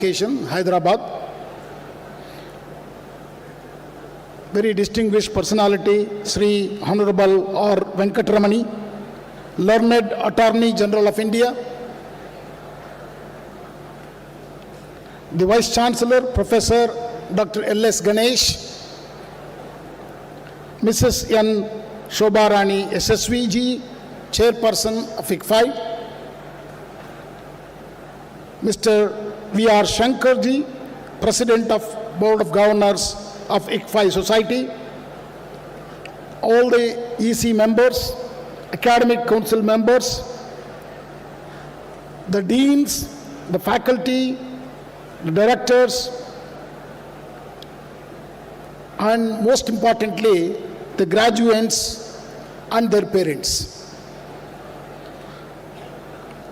Hyderabad. Very distinguished personality, Sri Honorable R. Venkatramani, learned Attorney General of India, the Vice Chancellor, Professor Dr. L.S. Ganesh, Mrs. N. Shobharani SSVG, Chairperson of ICFAI, Mr. V.R. Shankarji, President of Board of Governors of ICFAI Society, all the EC members, Academic Council members, the deans, the faculty, the directors, and most importantly, the graduates and their parents.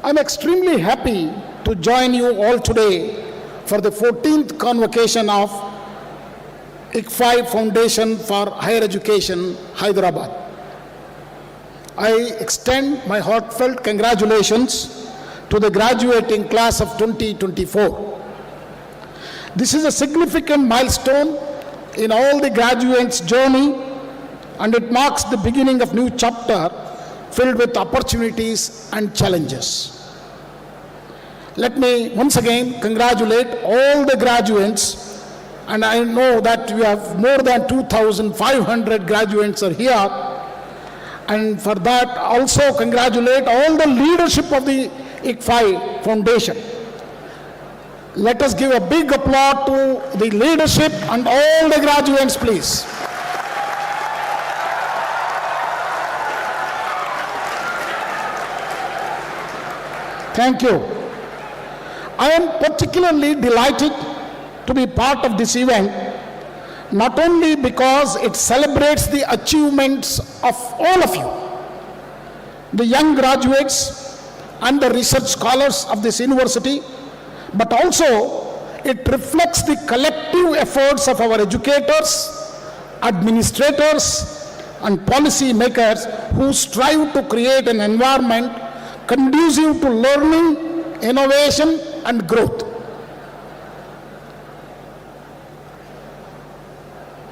I'm extremely happy to join you all today for the 14th convocation of ICFAI Foundation for Higher Education, Hyderabad. I extend my heartfelt congratulations to the graduating class of 2024. This is a significant milestone in all the graduates' journey, and it marks the beginning of a new chapter filled with opportunities and challenges. Let me once again congratulate all the graduates, and I know that we have more than 2,500 graduates are here, and for that also congratulate all the leadership of the ICFAI Foundation. Let us give a big applause to the leadership and all the graduates, please. Thank you. I am particularly delighted to be part of this event, not only because it celebrates the achievements of all of you, the young graduates and the research scholars of this university, but also it reflects the collective efforts of our educators, administrators, and policy makers who strive to create an environment conducive to learning, innovation, and growth.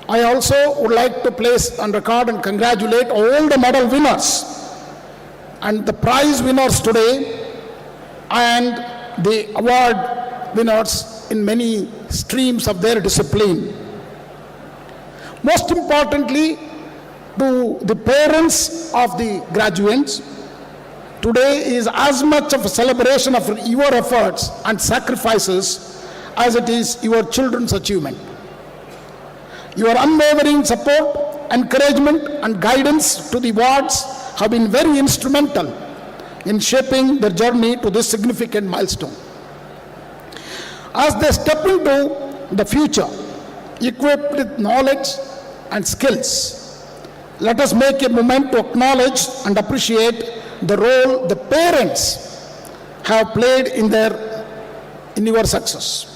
I also would like to place on record and congratulate all the medal winners and the prize winners today and the award winners in many streams of their discipline. Most importantly, to the parents of the graduates, today is as much of a celebration of your efforts and sacrifices as it is your children's achievement. Your unwavering support, encouragement, and guidance to the wards have been very instrumental in shaping their journey to this significant milestone. As they step into the future, equipped with knowledge and skills, let us make a moment to acknowledge and appreciate the role the parents have played in your success.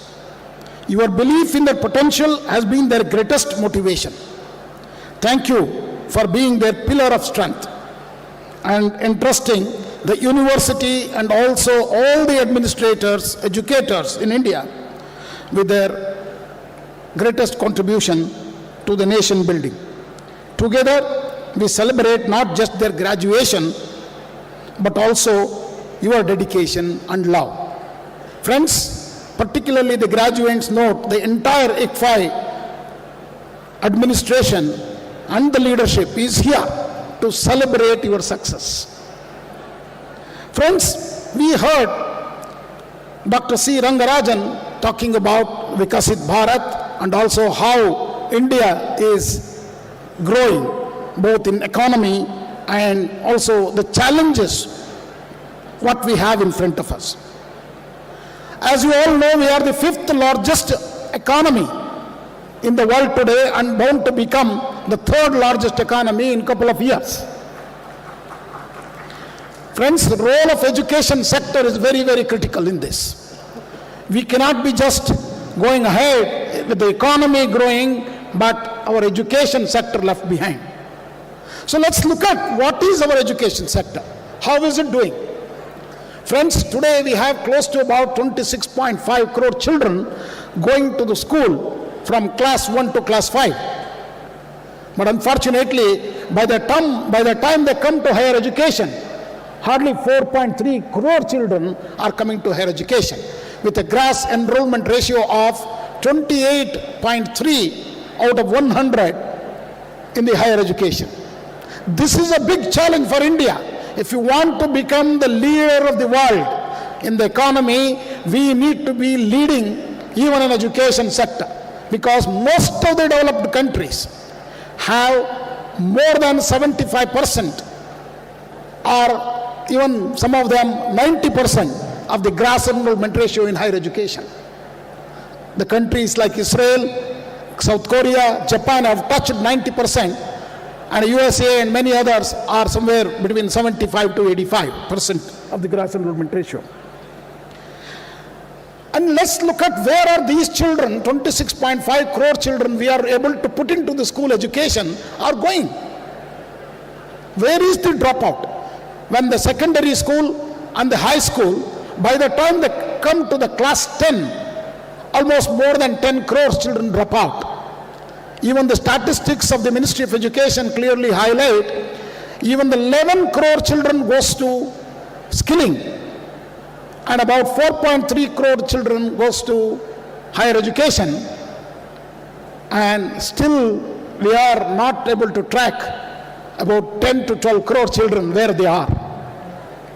Your belief in their potential has been their greatest motivation. Thank you for being their pillar of strength and entrusting the university and also all the administrators, educators in India with their greatest contribution to the nation building. Together, we celebrate not just their graduation, but also your dedication and love. Friends, particularly the graduates note the entire ICFAI administration and the leadership is here to celebrate your success. Friends, we heard Dr. C. Rangarajan talking about Vikasit Bharat and also how India is growing both in economy and also the challenges what we have in front of us. As you all know, we are the 5th largest economy in the world today and bound to become the 3rd largest economy in a couple of years. Friends, the role of education sector is very, very critical in this. We cannot be just going ahead with the economy growing, but our education sector left behind. So let's look at what is our education sector. How is it doing? Friends, today we have close to about 26.5 crore children going to the school from class 1 to class 5. But unfortunately, by the time they come to higher education, hardly 4.3 crore children are coming to higher education, with a gross enrollment ratio of 28.3 out of 100 in the higher education. This is a big challenge for India. If you want to become the leader of the world in the economy, we need to be leading even in education sector, because most of the developed countries have more than 75%, or even some of them 90% of the gross enrollment ratio in higher education. The countries like Israel, South Korea, Japan have touched 90%, and USA and many others are somewhere between 75 to 85% of the gross enrollment ratio. And let's look at where are these children, 26.5 crore children we are able to put into the school education are going. Where is the dropout? When the secondary school and the high school, by the time they come to the class 10, almost more than 10 crore children drop out. Even the statistics of the Ministry of Education clearly highlight, even the 11 crore children goes to skilling, and about 4.3 crore children goes to higher education, and still we are not able to track about 10 to 12 crore children where they are.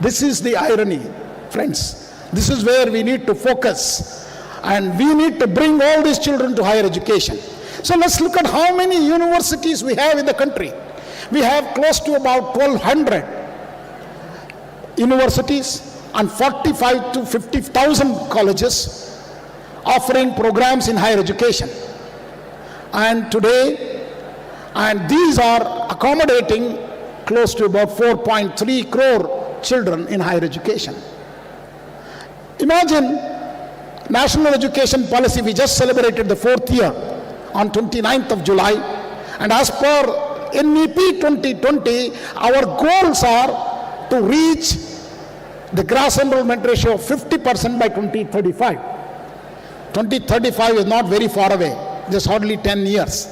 This is the irony, friends. This is where we need to focus, and we need to bring all these children to higher education. So let's look at how many universities we have in the country. We have close to about 1,200 universities and 45 to 50,000 colleges offering programs in higher education. And today, and these are accommodating close to about 4.3 crore children in higher education. Imagine National Education Policy, we just celebrated the 4th year on 29th of July, and as per NEP 2020, our goals are to reach the gross enrollment ratio of 50% by 2035. 2035 is not very far away, just hardly 10 years.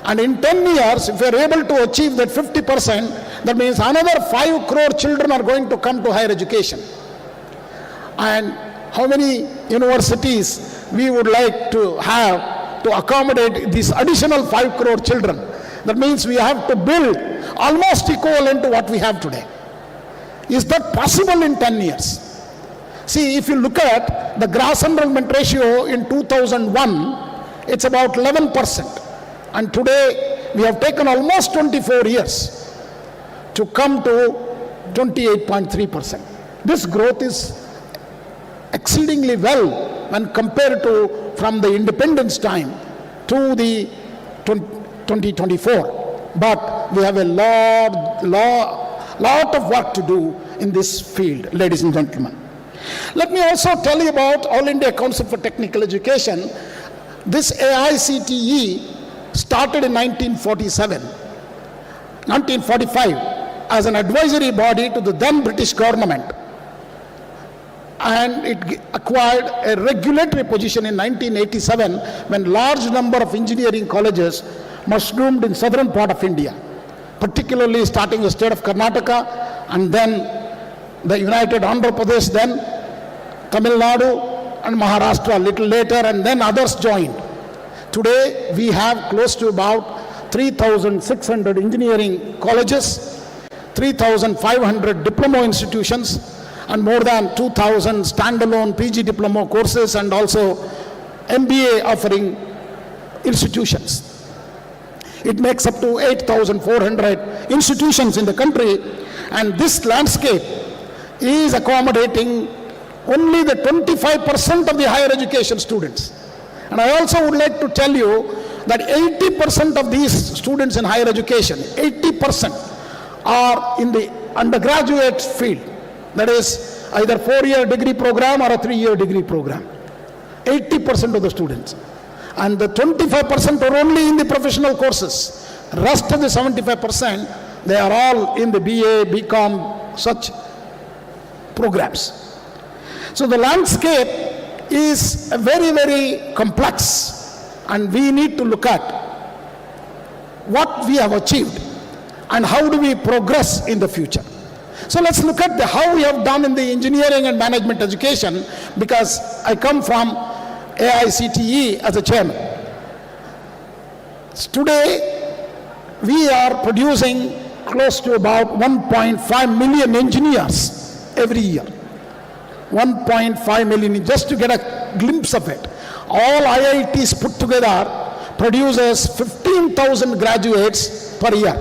And in 10 years, if we are able to achieve that 50%, that means another 5 crore children are going to come to higher education. And how many universities we would like to have to accommodate these additional 5 crore children? That means we have to build almost equivalent to what we have today. Is that possible in 10 years? See, if you look at the gross enrollment ratio in 2001, it's about 11%. And today, we have taken almost 24 years to come to 28.3%. This growth is exceedingly well when compared to from the independence time to the 2024. But we have a lot of work to do in this field, ladies and gentlemen. Let me also tell you about All India Council for Technical Education. This AICTE started in 1945 as an advisory body to the then British government, and it acquired a regulatory position in 1987 when large number of engineering colleges mushroomed in southern part of India, particularly starting the state of Karnataka and then the United Andhra Pradesh, then Tamil Nadu and Maharashtra a little later, and then others joined. Today we have close to about 3,600 engineering colleges, 3,500 diploma institutions, and more than 2,000 standalone PG diploma courses, and also MBA offering institutions. It makes up to 8,400 institutions in the country, and this landscape is accommodating only the 25% of the higher education students. And I also would like to tell you that 80% of these students in higher education, 80% are in the undergraduate field. That is either 4-year degree program or a 3-year degree program. 80% of the students. And the 25% are only in the professional courses. Rest of the 75%, they are all in the BA, BCom, such programs. So the landscape is very, very complex, and we need to look at what we have achieved and how do we progress in the future. So let's look at how we have done in the engineering and management education, because I come from AICTE as a chairman. Today, we are producing close to about 1.5 million engineers every year. 1.5 million, just to get a glimpse of it. All IITs put together produces 15,000 graduates per year,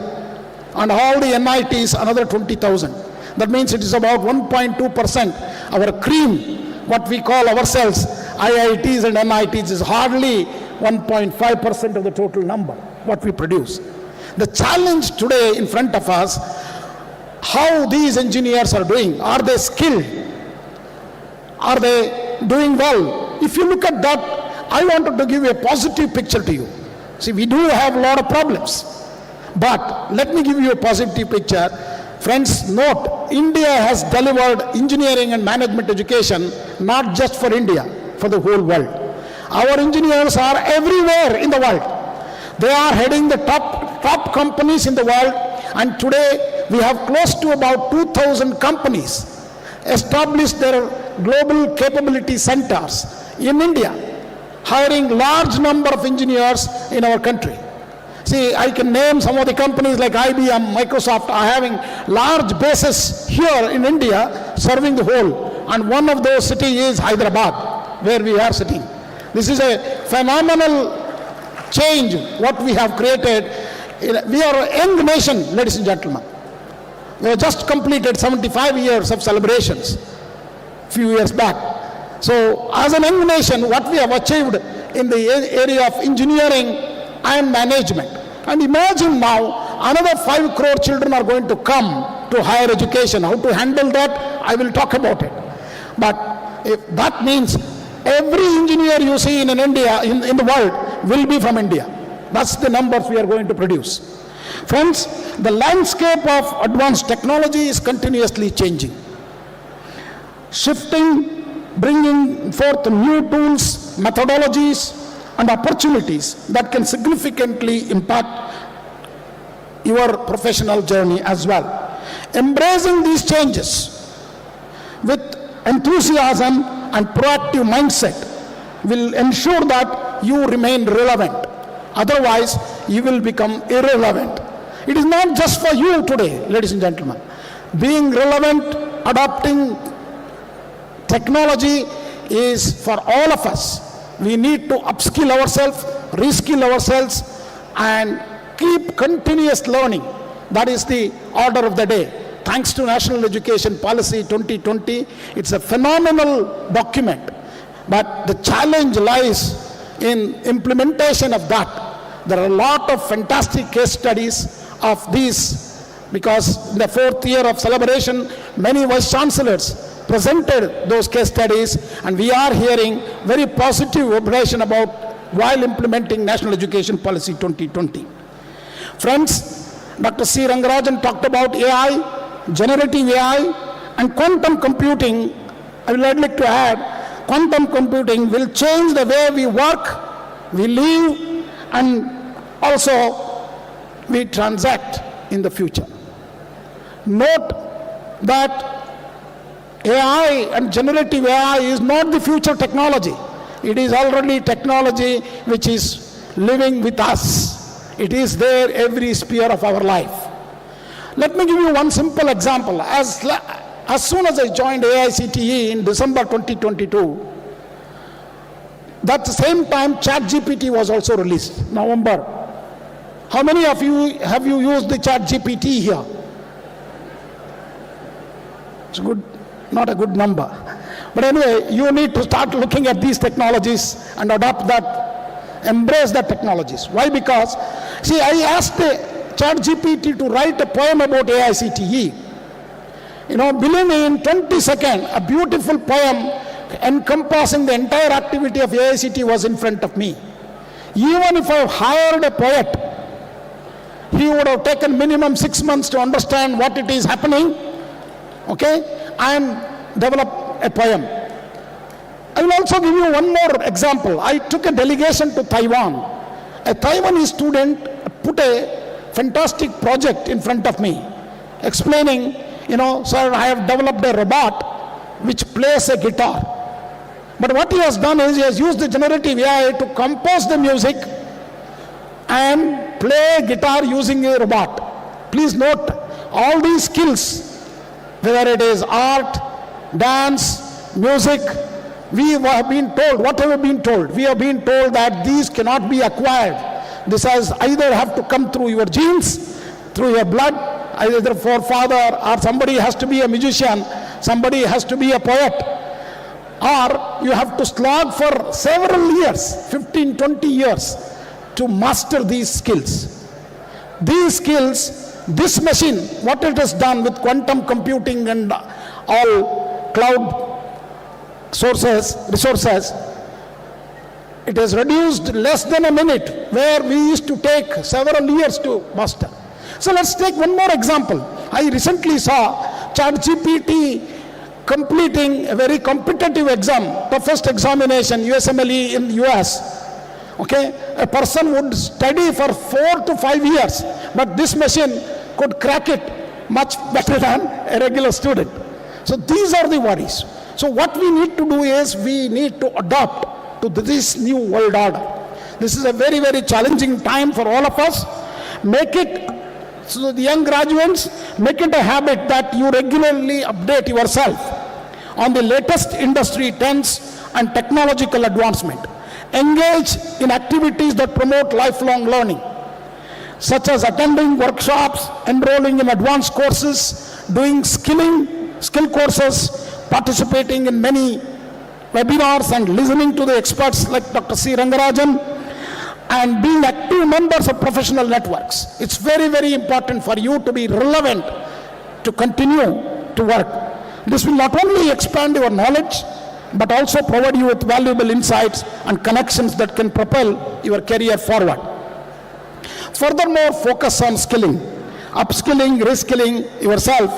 and all the NITs another 20,000. That means it is about 1.2%. Our cream, what we call ourselves, IITs and NITs, is hardly 1.5% of the total number, what we produce. The challenge today in front of us, how these engineers are doing. Are they skilled? Are they doing well? If you look at that, I wanted to give you a positive picture to you. See, we do have a lot of problems, but let me give you a positive picture. Friends, note, India has delivered engineering and management education not just for India, for the whole world. Our engineers are everywhere in the world. They are heading the top companies in the world, and today we have close to about 2,000 companies established their global capability centers in India, hiring large number of engineers in our country. See, I can name some of the companies like IBM, Microsoft are having large bases here in India serving the whole, and one of those cities is Hyderabad, where we are sitting. This is a phenomenal change what we have created. We are a young nation, ladies and gentlemen. We have just completed 75 years of celebrations a few years back. So as a young nation, what we have achieved in the area of engineering and management. And imagine now, another 5 crore children are going to come to higher education. How to handle that, I will talk about it. But if that means every engineer you see in India, in the world, will be from India. That's the numbers we are going to produce. Friends, the landscape of advanced technology is continuously changing. Shifting, bringing forth new tools, methodologies, and opportunities that can significantly impact your professional journey as well. Embracing these changes with enthusiasm and proactive mindset will ensure that you remain relevant. Otherwise, you will become irrelevant. It is not just for you today, ladies and gentlemen. Being relevant, adopting technology is for all of us. We need to upskill ourselves, reskill ourselves, and keep continuous learning. That is the order of the day. Thanks to National Education Policy 2020, it's a phenomenal document. But the challenge lies in implementation of that. There are a lot of fantastic case studies of these, because in the 4th year of celebration, many vice chancellors presented those case studies, and we are hearing very positive information about while implementing National Education Policy 2020. Friends, Dr. C. Rangarajan talked about AI, generative AI, and quantum computing. I would like to add, quantum computing will change the way we work, we live, and also we transact in the future. Note that AI and generative AI is not the future technology. It is already technology which is living with us. It is there every sphere of our life. Let me give you one simple example. As soon as I joined AICTE in December 2022, that same time ChatGPT was also released, November. How many of you have used the ChatGPT here? It's good. Not a good number. But anyway, you need to start looking at these technologies and adopt that, embrace that technologies. Why? Because, see, I asked ChatGPT to write a poem about AICTE. You know, believe me, in 20 seconds, a beautiful poem encompassing the entire activity of AICTE was in front of me. Even if I hired a poet, he would have taken minimum 6 months to understand what it is happening. Okay? And develop a poem. I will also give you one more example. I took a delegation to Taiwan. A Taiwanese student put a fantastic project in front of me, explaining, sir, I have developed a robot which plays a guitar. But what he has done is he has used the generative AI to compose the music and play guitar using a robot. Please note, all these skills, whether it is art, dance, music, we have been told, what have we been told? We have been told that these cannot be acquired. This has either have to come through your genes, through your blood, either for father, or somebody has to be a musician, somebody has to be a poet, or you have to slog for several years, 15, 20 years, to master these skills. These skills, this machine, what it has done with quantum computing and all cloud resources, it has reduced less than a minute, where we used to take several years to master. So let's take one more example. I recently saw ChatGPT completing a very competitive exam, toughest examination, USMLE in the US. Okay, a person would study for 4 to 5 years, but this machine could crack it much better than a regular student. So these are the worries. So what we need to do is we need to adopt to this new world order. This is a very, very challenging time for all of us. Make it, so the young graduates, make it a habit that you regularly update yourself on the latest industry trends and technological advancement. Engage in activities that promote lifelong learning, such as attending workshops, enrolling in advanced courses, doing skill courses, participating in many webinars and listening to the experts like Dr. C. Rangarajan, and being active members of professional networks. It's very, very important for you to be relevant, to continue to work. This will not only expand your knowledge, but also provide you with valuable insights and connections that can propel your career forward. Furthermore, focus on skilling, upskilling, reskilling yourself.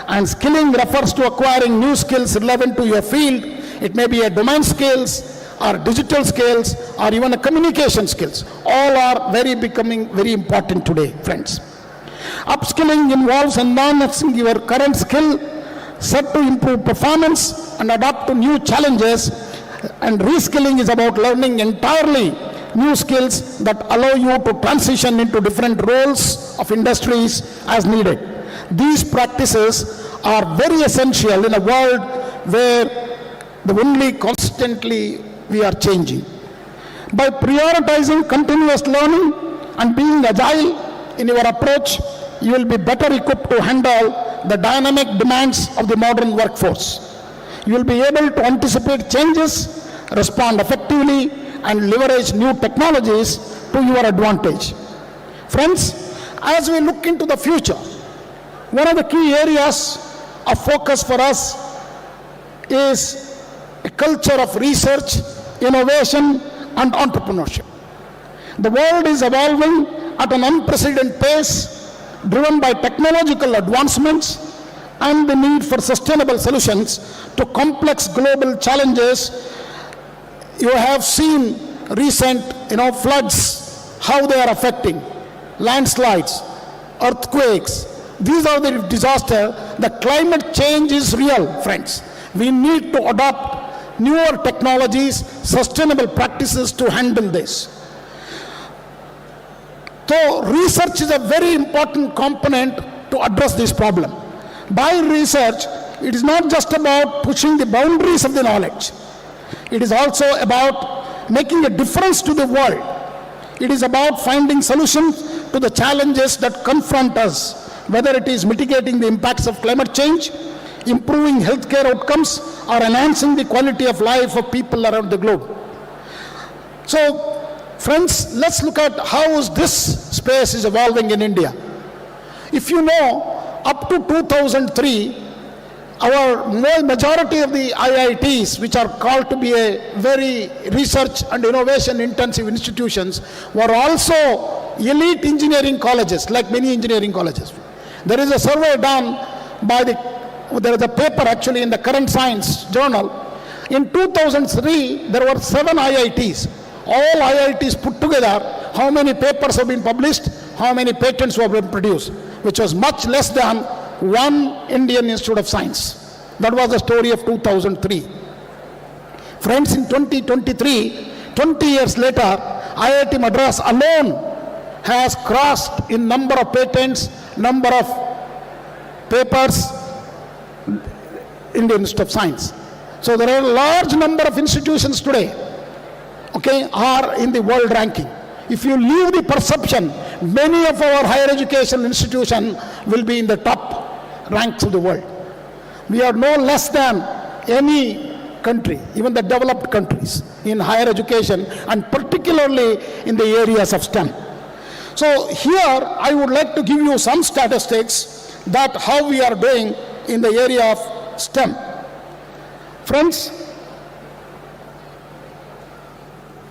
And skilling refers to acquiring new skills relevant to your field. It may be a domain skills or digital skills or even a communication skills. All are becoming very important today, friends. Upskilling involves enhancing your current skill set to improve performance and adapt to new challenges. And reskilling is about learning entirely new skills that allow you to transition into different roles of industries as needed. These practices are very essential in a world where constantly we are changing. By prioritizing continuous learning and being agile in your approach, you will be better equipped to handle the dynamic demands of the modern workforce. You will be able to anticipate changes, respond effectively, and leverage new technologies to your advantage. Friends, as we look into the future, one of the key areas of focus for us is a culture of research, innovation, and entrepreneurship. The world is evolving at an unprecedented pace, driven by technological advancements and the need for sustainable solutions to complex global challenges. You have seen recent floods, how they are affecting, landslides, earthquakes. These are the disasters. The climate change is real, friends. We need to adopt newer technologies, sustainable practices to handle this. So research is a very important component to address this problem. By research, it is not just about pushing the boundaries of the knowledge. It is also about making a difference to the world. It is about finding solutions to the challenges that confront us, whether it is mitigating the impacts of climate change, improving healthcare outcomes, or enhancing the quality of life of people around the globe. So, friends, let's look at how this space is evolving in India. If you know, up to 2003, our majority of the IITs, which are called to be a very research and innovation intensive institutions, were also elite engineering colleges, like many engineering colleges. There is a survey done by the there is a paper actually in the current science journal. In 2003, there were 7 IITs. All IITs put together, how many papers have been published, how many patents have been produced, which was much less than one Indian Institute of Science. That was the story of 2003. Friends, in 2023, 20 years later, IIT Madras alone has crossed in number of patents, number of papers, Indian Institute of Science. So there are a large number of institutions today, okay, are in the world ranking. If you leave the perception, many of our higher education institutions will be in the top ranks of the world. We are no less than any country, even the developed countries, in higher education, and particularly in the areas of STEM. So here I would like to give you some statistics that how we are doing in the area of STEM. Friends,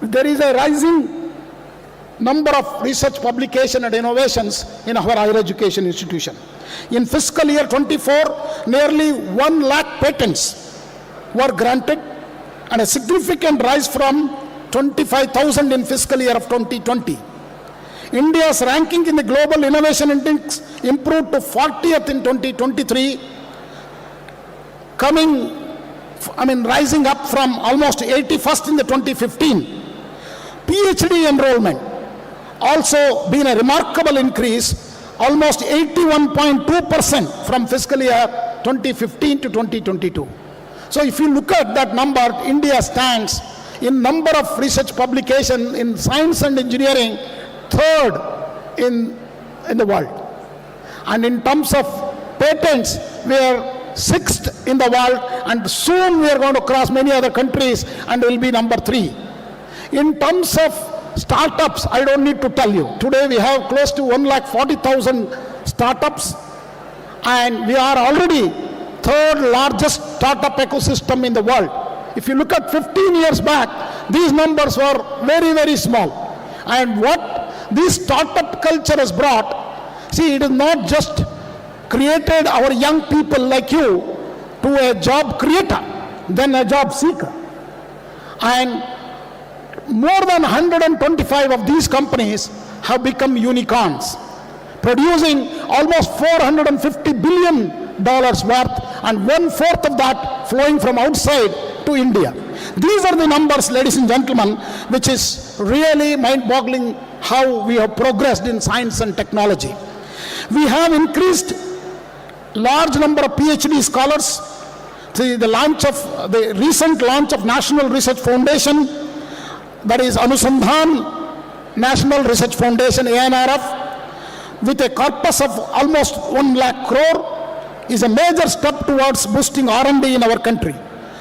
there is a rising number of research publication and innovations in our higher education institution. In fiscal year 24, nearly 1 lakh patents were granted, and a significant rise from 25,000 in fiscal year of 2020. India's ranking in the Global Innovation Index improved to 40th in 2023, rising up from almost 81st in the 2015. PhD enrollment also been a remarkable increase, almost 81.2% from fiscal year 2015 to 2022. So if you look at that number, India stands in number of research publication in science and engineering, 3rd in the world. And in terms of patents, we are 6th in the world, and soon we are going to cross many other countries and will be number 3. In terms of startups, I don't need to tell you. Today we have close to 140,000 startups, and we are already 3rd largest startup ecosystem in the world. If you look at 15 years back, these numbers were very, very small. And what this startup culture has brought, see, it is not just created our young people like you to a job creator, then a job seeker. And more than 125 of these companies have become unicorns, producing almost $450 billion worth, and 1/4 of that flowing from outside to India. These are the numbers, ladies and gentlemen, which is really mind-boggling how we have progressed in science and technology. We have increased large number of PhD scholars. See, the recent launch of National Research Foundation, that is Anusandhan National Research Foundation, ANRF, with a corpus of almost 1 lakh crore, is a major step towards boosting R&D in our country.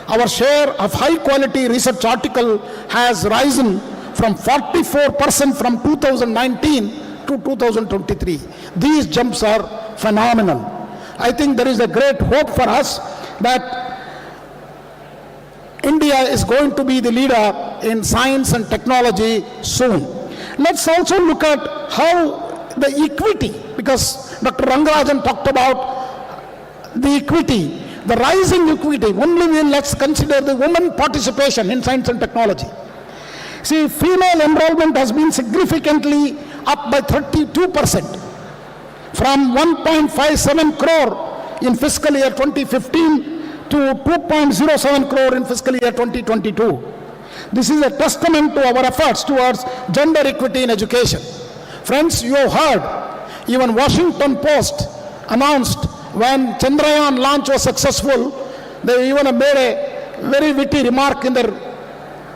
Our share of high-quality research article has risen from 44% from 2019 to 2023. These jumps are phenomenal. I think there is a great hope for us that India is going to be the leader in science and technology soon. Let's also look at how the equity, because Dr. Rangarajan talked about the equity, the rising equity. Let's consider the women participation in science and technology. See, female enrollment has been significantly up by 32%, from 1.57 crore in fiscal year 2015 to 2.07 crore in fiscal year 2022. This is a testament to our efforts towards gender equity in education. Friends, you have heard, even Washington Post announced when Chandrayaan launch was successful, they even made a very witty remark in their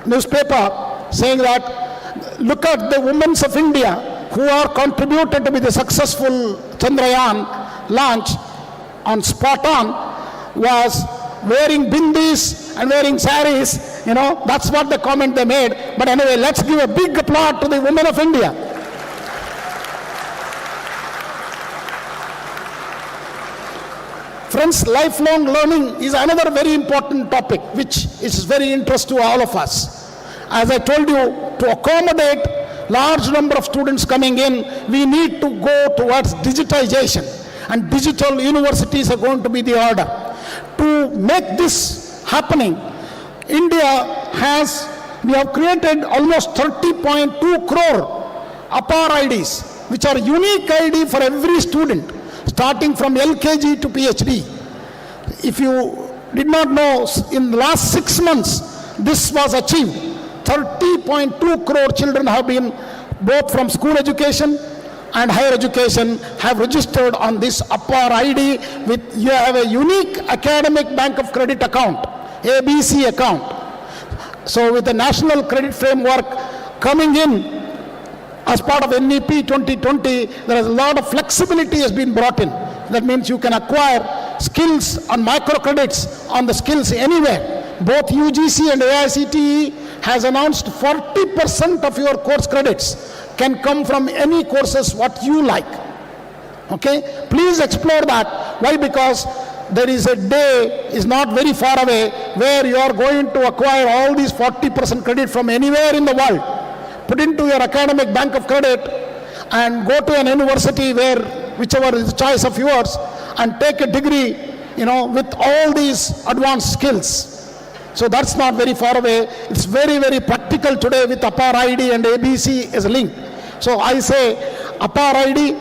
newspaper saying that, look at the women of India who are contributed to be the successful Chandrayaan launch on spot on, was wearing bindis and wearing saris, that's what the comment they made. But anyway, let's give a big applaud to the women of India. Friends, lifelong learning is another very important topic which is very interesting to all of us. As I told you, to accommodate large number of students coming in, we need to go towards digitization, and digital universities are going to be the order. To make this happening, we have created almost 30.2 crore APAR IDs, which are unique ID for every student, starting from LKG to PhD. If you did not know, in the last 6 months, this was achieved. 30.2 crore children have been, both from school education and higher education, have registered on this APAR ID. You have a unique academic bank of credit account, ABC account. So with the National Credit Framework coming in as part of NEP 2020, there is a lot of flexibility has been brought in. That means you can acquire skills and microcredits on the skills anywhere. Both UGC and AICTE has announced 40% of your course credits can come from any courses what you like. Okay? Please explore that. Why? Because there is a day, is not very far away, where you are going to acquire all these 40% credit from anywhere in the world, put into your academic bank of credit, and go to an university where, whichever is the choice of yours, and take a degree, with all these advanced skills. So that's not very far away. It's very, very practical today with APAR ID and ABC is linked. So I say APAR ID,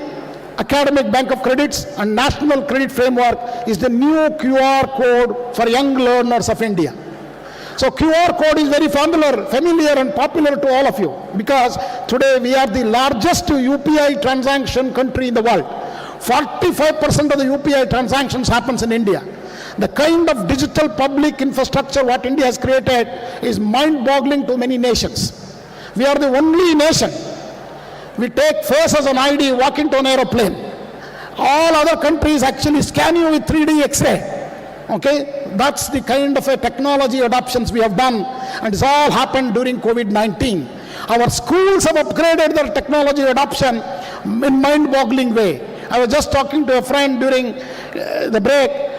Academic Bank of Credits, and National Credit Framework is the new QR code for young learners of India. So QR code is very familiar and popular to all of you, because today we are the largest UPI transaction country in the world. 45% of the UPI transactions happens in India. The kind of digital public infrastructure what India has created is mind-boggling to many nations. We are the only nation. We take face as an ID, walk into an aeroplane. All other countries actually scan you with 3D X-ray. Okay? That's the kind of a technology adoptions we have done, and it's all happened during COVID-19. Our schools have upgraded their technology adoption in mind-boggling way. I was just talking to a friend during the break.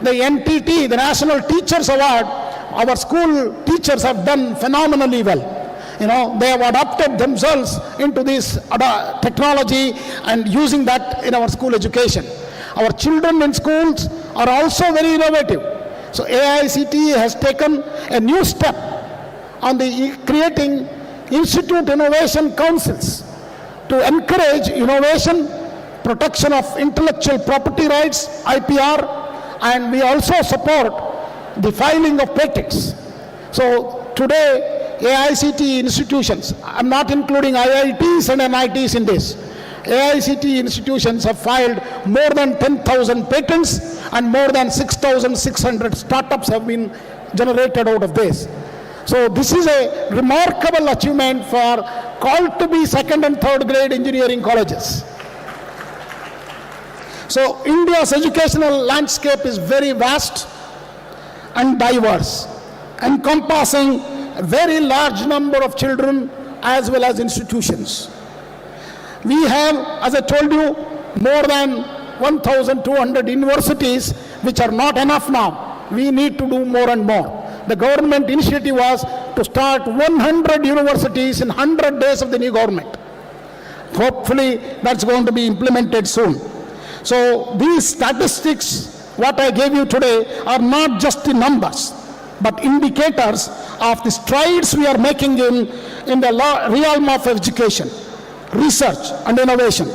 The NTT, the National Teachers Award, our school teachers have done phenomenally well. They have adopted themselves into this technology and using that in our school education. Our children in schools are also very innovative. So AICTE has taken a new step on the creating Institute Innovation Councils to encourage innovation, protection of intellectual property rights, IPR, and we also support the filing of patents. So today, AICTE institutions, I'm not including IITs and NITs in this, AICTE institutions have filed more than 10,000 patents, and more than 6,600 startups have been generated out of this. So this is a remarkable achievement for called to be second and third grade engineering colleges. So India's educational landscape is very vast and diverse, encompassing a very large number of children as well as institutions. We have, as I told you, more than 1,200 universities, which are not enough now. We need to do more and more. The government initiative was to start 100 universities in 100 days of the new government. Hopefully, that's going to be implemented soon. So these statistics, what I gave you today, are not just the numbers, but indicators of the strides we are making in the realm of education, research and innovation.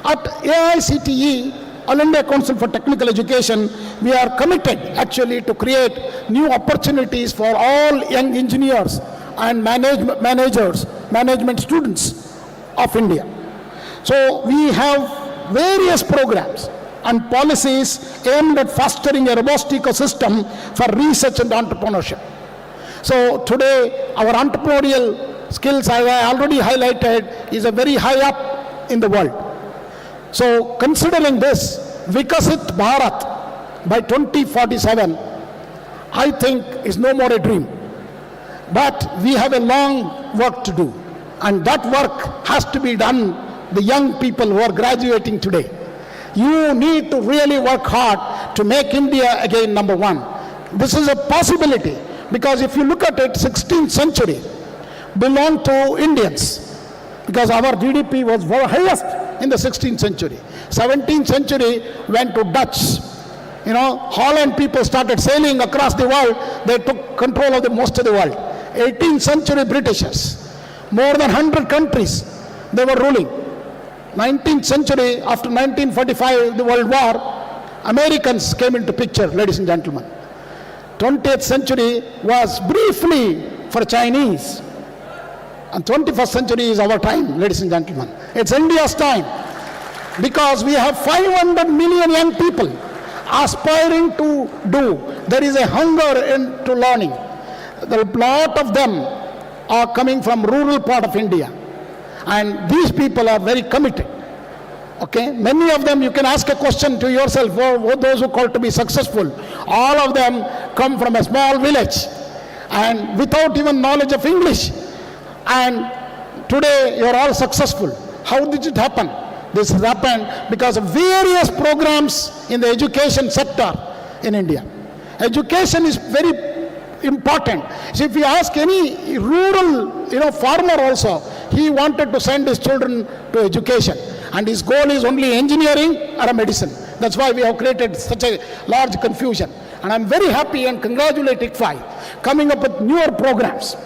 At AICTE, All India Council for Technical Education, we are committed actually to create new opportunities for all young engineers and management students of India. So we have various programs and policies aimed at fostering a robust ecosystem for research and entrepreneurship. So today, our entrepreneurial skills, as I already highlighted, is a very high up in the world. So considering this, Vikasit Bharat by 2047, I think is no more a dream. But we have a long work to do, and that work has to be done. The young people who are graduating today, you need to really work hard to make India again number one. This is a possibility, because if you look at it, 16th century belonged to Indians, because our GDP was highest in the 16th century. 17th century went to Dutch, Holland people started sailing across the world. They took control of the most of the world. 18th century Britishers, more than 100 countries, they were ruling. 19th century, after 1945, the World War, Americans came into picture, ladies and gentlemen. 20th century was briefly for Chinese. And 21st century is our time, ladies and gentlemen. It's India's time. Because we have 500 million young people aspiring to do. There is a hunger into learning. A lot of them are coming from rural part of India. And these people are very committed. Okay? Many of them, you can ask a question to yourself, those who call to be successful. All of them come from a small village and without even knowledge of English. And today you are all successful. How did it happen? This has happened because of various programs in the education sector in India. Education is very important. So if you ask any rural, farmer also, he wanted to send his children to education. And his goal is only engineering or medicine. That's why we have created such a large confusion. And I'm very happy and congratulate ICFAI coming up with newer programs.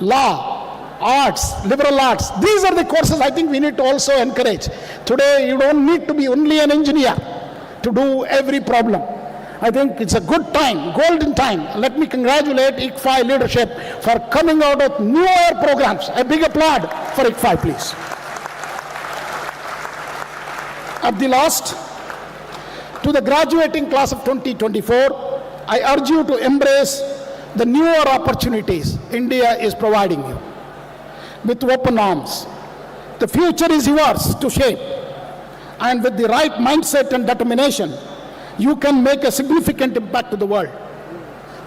Law, arts, liberal arts. These are the courses I think we need to also encourage. Today, you don't need to be only an engineer to do every problem. I think it's a good time, golden time. Let me congratulate ICFAI leadership for coming out with newer programs. A big applaud for ICFAI, please. At the last, to the graduating class of 2024, I urge you to embrace the newer opportunities India is providing you. With open arms. The future is yours to shape. And with the right mindset and determination, you can make a significant impact to the world.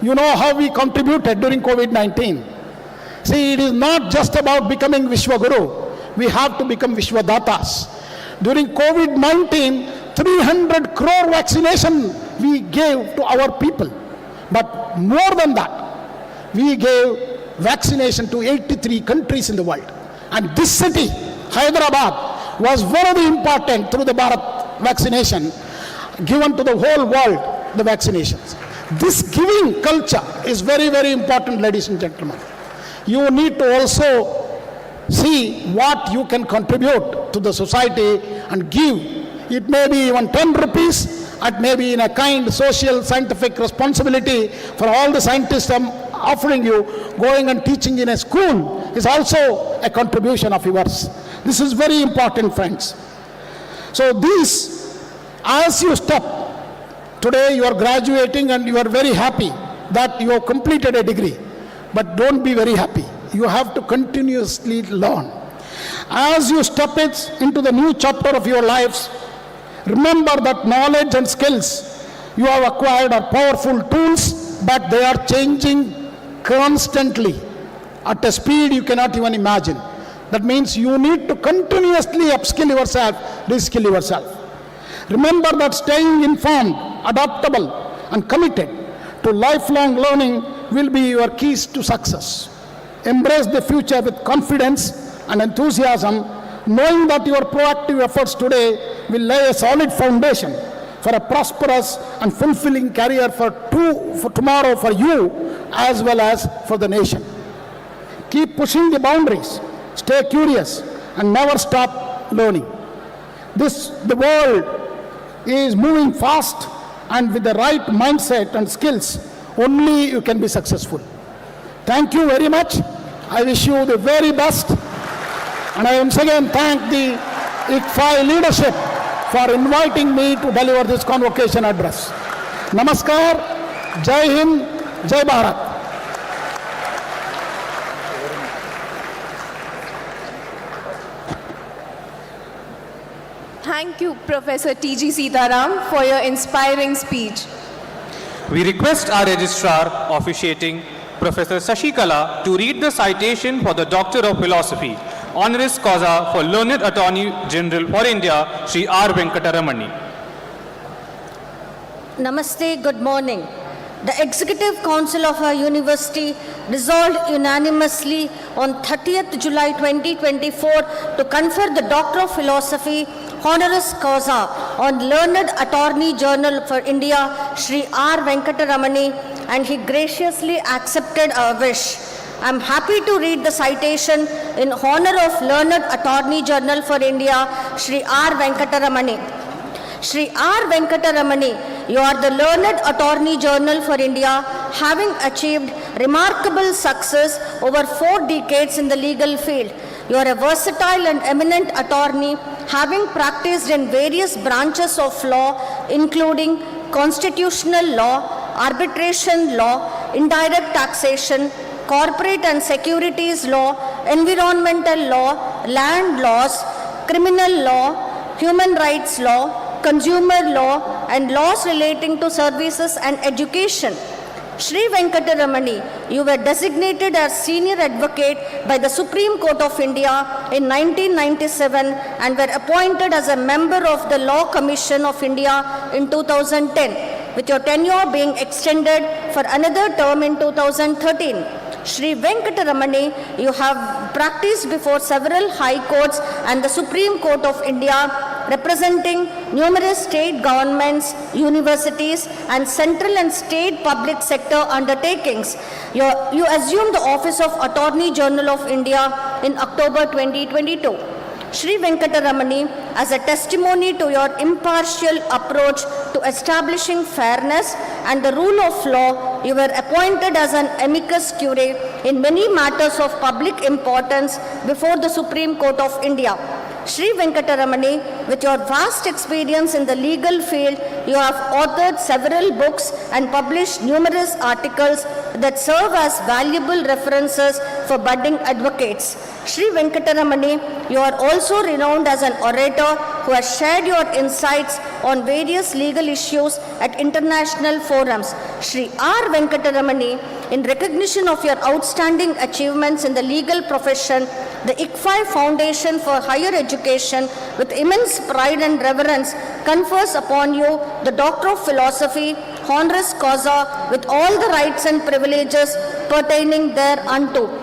You know how we contributed during COVID-19. See, it is not just about becoming Vishwaguru. We have to become Vishwadatas. During COVID-19, 300 crore vaccination we gave to our people. But more than that, we gave vaccination to 83 countries in the world. And this city, Hyderabad, was very important through the Bharat vaccination, given to the whole world the vaccinations. This giving culture is very, very important, ladies and gentlemen. You need to also see what you can contribute to the society and give. It may be even 10 rupees, it may be in a kind social scientific responsibility for all the scientists I'm offering you. Going and teaching in a school is also a contribution of yours. This is very important, friends. So this, as you step, today you are graduating and you are very happy that you have completed a degree. But don't be very happy. You have to continuously learn. As you step into the new chapter of your lives, remember that knowledge and skills you have acquired are powerful tools, but they are changing constantly at a speed you cannot even imagine. That means you need to continuously upskill yourself, reskill yourself. Remember that staying informed, adaptable, and committed to lifelong learning will be your keys to success. Embrace the future with confidence and enthusiasm, knowing that your proactive efforts today will lay a solid foundation for a prosperous and fulfilling career for tomorrow for you as well as for the nation. Keep pushing the boundaries, stay curious, and never stop learning. The world is moving fast, and with the right mindset and skills, only you can be successful. Thank you very much. I wish you the very best. And I once again thank the ICFAI leadership for inviting me to deliver this convocation address. Namaskar, Jai Hind, Jai Bharat. Thank you, Professor T.G. Sitaram, for your inspiring speech. We request our Registrar officiating, Professor Shashikala, to read the citation for the Doctor of Philosophy, honoris causa for Learned Attorney General for India, Sri R. Venkataramani. Namaste, good morning. The Executive Council of our university resolved unanimously on 30th July 2024 to confer the Doctor of Philosophy honoris causa on Learned Attorney General for India, Shri R. Venkataramani, and he graciously accepted our wish. I am happy to read the citation in honor of Learned Attorney General for India, Shri R. Venkataramani. Shri R. Venkataramani, you are the Learned Attorney General for India, having achieved remarkable success over 4 decades in the legal field. You are a versatile and eminent attorney, having practiced in various branches of law, including constitutional law, arbitration law, indirect taxation, corporate and securities law, environmental law, land laws, criminal law, human rights law, consumer law, and laws relating to services and education. Shri Venkataramani, you were designated as senior advocate by the Supreme Court of India in 1997 and were appointed as a member of the Law Commission of India in 2010, with your tenure being extended for another term in 2013. Shri Venkataramani, you have practiced before several high courts and the Supreme Court of India, representing numerous state governments, universities, and central and state public sector undertakings. You assumed the office of Attorney General of India in October 2022. Shri Venkataramani, as a testimony to your impartial approach to establishing fairness and the rule of law, you were appointed as an amicus curiae in many matters of public importance before the Supreme Court of India. Shri Venkataramani, with your vast experience in the legal field, you have authored several books and published numerous articles that serve as valuable references for budding advocates. Shri Venkataramani, you are also renowned as an orator who has shared your insights on various legal issues at international forums. Shri R. Venkataramani, in recognition of your outstanding achievements in the legal profession, the ICFAI Foundation for Higher Education, with immense pride and reverence, confers upon you the Doctor of Philosophy, honoris causa, with all the rights and privileges pertaining thereunto.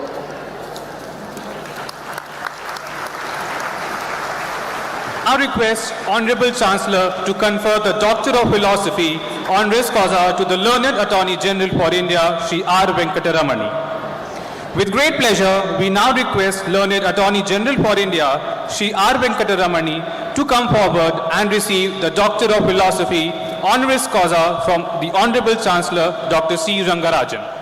I request Honorable Chancellor to confer the Doctor of Philosophy honoris causa to the Learned Attorney General for India, Shri R. Venkataramani. With great pleasure, we now request Learned Attorney General for India, Shri R. Venkataramani, to come forward and receive the Doctor of Philosophy honoris causa from the Honorable Chancellor, Dr. C. Rangarajan.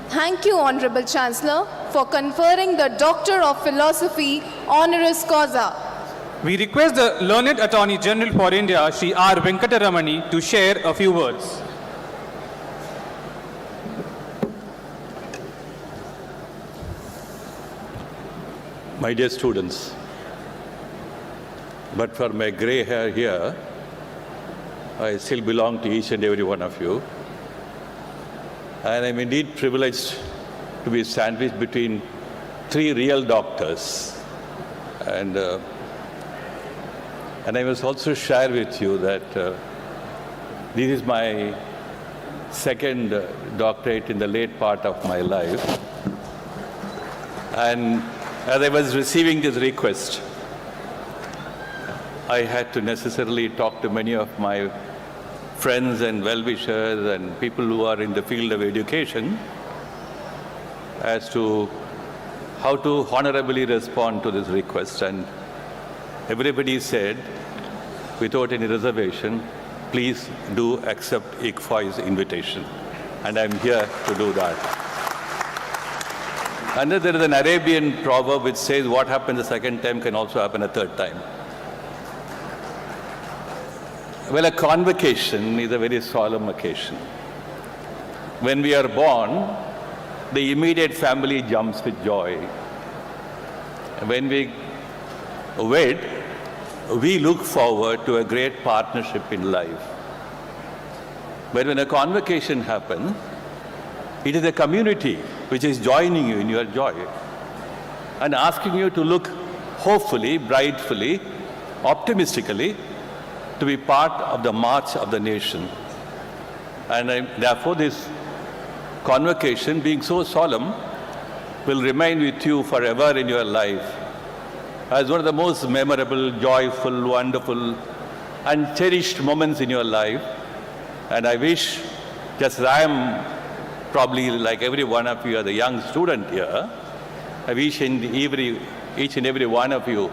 Thank you, Honorable Chancellor, for conferring the Doctor of Philosophy honoris causa. We request the Learned Attorney General for India, Shri R. Venkataramani, to share a few words. My dear students, but for my gray hair here, I still belong to each and every one of you. And I'm indeed privileged to be sandwiched between 3 real doctors. And I must also share with you that this is my second doctorate in the late part of my life. And as I was receiving this request, I had to necessarily talk to many of my friends and well-wishers and people who are in the field of education as to how to honorably respond to this request. And everybody said, without any reservation, please do accept ICFAI's invitation. And I'm here to do that. And then there is an Arabian proverb which says, what happened the second time can also happen a third time. Well, a convocation is a very solemn occasion. When we are born, the immediate family jumps with joy. When we wed, we look forward to a great partnership in life. But when a convocation happens, it is a community which is joining you in your joy and asking you to look hopefully, brightly, optimistically to be part of the march of the nation. And therefore this convocation, being so solemn, will remain with you forever in your life as one of the most memorable, joyful, wonderful, and cherished moments in your life. And I wish, just as I am probably like every one of you as a young student here, I wish each and every one of you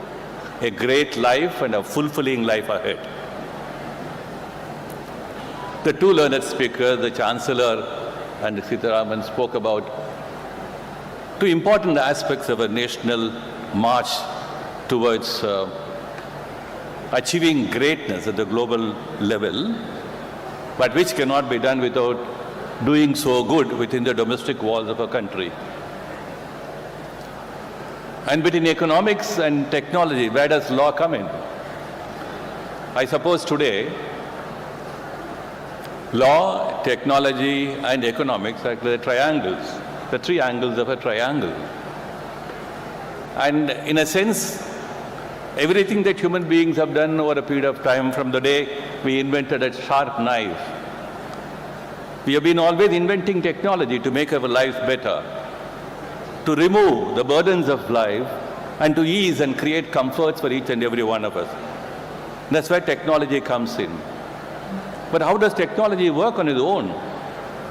a great life and a fulfilling life ahead. The two learned speakers, the Chancellor and Sitaraman, spoke about two important aspects of a national march towards achieving greatness at the global level, but which cannot be done without doing so good within the domestic walls of a country. And between economics and technology, where does law come in? I suppose today, law, technology, and economics are the triangles, the three angles of a triangle. And in a sense, everything that human beings have done over a period of time, from the day we invented a sharp knife, we have been always inventing technology to make our lives better, to remove the burdens of life, and to ease and create comforts for each and every one of us. That's where technology comes in. But how does technology work on its own?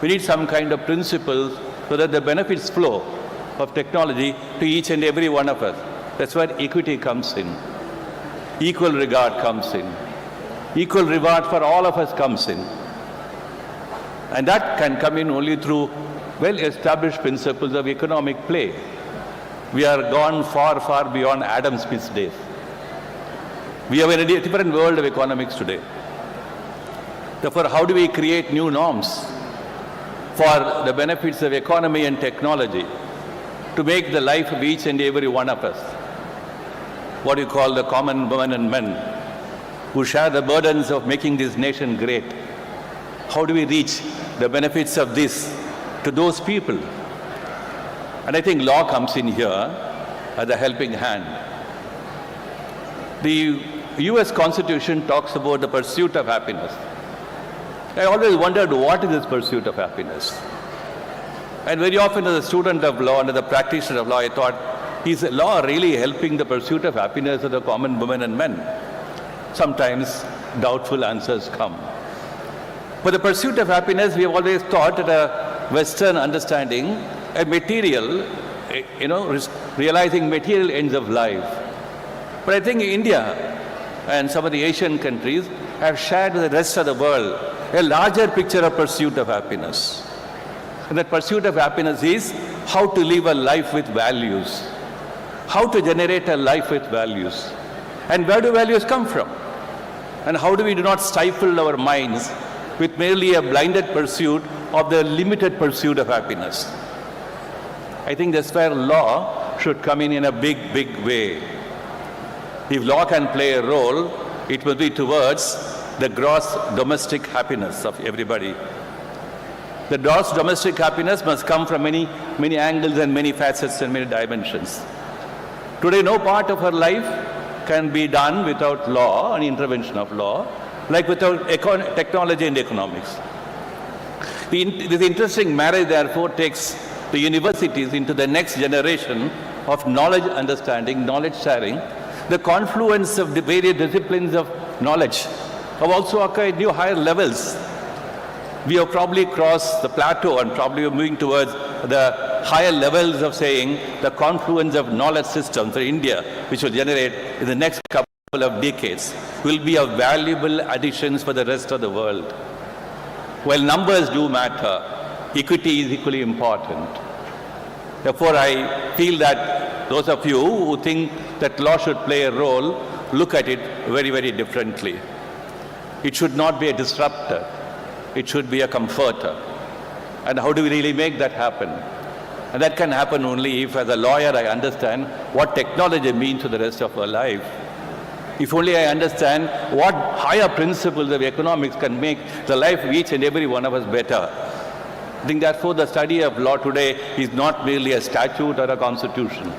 We need some kind of principles so that the benefits flow of technology to each and every one of us. That's where equity comes in. Equal regard comes in. Equal reward for all of us comes in. And that can come in only through well-established principles of economic play. We are gone far, far beyond Adam Smith's days. We are in a different world of economics today. Therefore, how do we create new norms for the benefits of economy and technology to make the life of each and every one of us, what you call the common women and men, who share the burdens of making this nation great? How do we reach the benefits of this to those people? And I think law comes in here as a helping hand. The US Constitution talks about the pursuit of happiness. I always wondered, what is this pursuit of happiness? And very often as a student of law and as a practitioner of law, I thought, is law really helping the pursuit of happiness of the common women and men? Sometimes doubtful answers come. But the pursuit of happiness, we have always thought that a Western understanding, a material, realizing material ends of life. But I think India and some of the Asian countries have shared with the rest of the world a larger picture of pursuit of happiness. And that pursuit of happiness is how to live a life with values, how to generate a life with values. And where do values come from? And how do we do not stifle our minds with merely a blinded pursuit of the limited pursuit of happiness? I think that's where law should come in a big, big way. If law can play a role, it will be towards the gross domestic happiness of everybody. The gross domestic happiness must come from many, many angles and many facets and many dimensions. Today, no part of our life can be done without law and intervention of law, like without technology and economics. This interesting marriage, therefore, takes the universities into the next generation of knowledge understanding, knowledge sharing. The confluence of the various disciplines of knowledge have also occurred at new higher levels. We have probably crossed the plateau and probably are moving towards the higher levels of saying the confluence of knowledge systems for India, which will generate in the next couple of decades, will be a valuable additions for the rest of the world. While numbers do matter, equity is equally important. Therefore, I feel that those of you who think that law should play a role, look at it very, very differently. It should not be a disruptor. It should be a comforter. And how do we really make that happen? And that can happen only if, as a lawyer, I understand what technology means to the rest of our life. If only I understand what higher principles of economics can make the life of each and every one of us better. I think therefore the study of law today is not merely a statute or a constitution.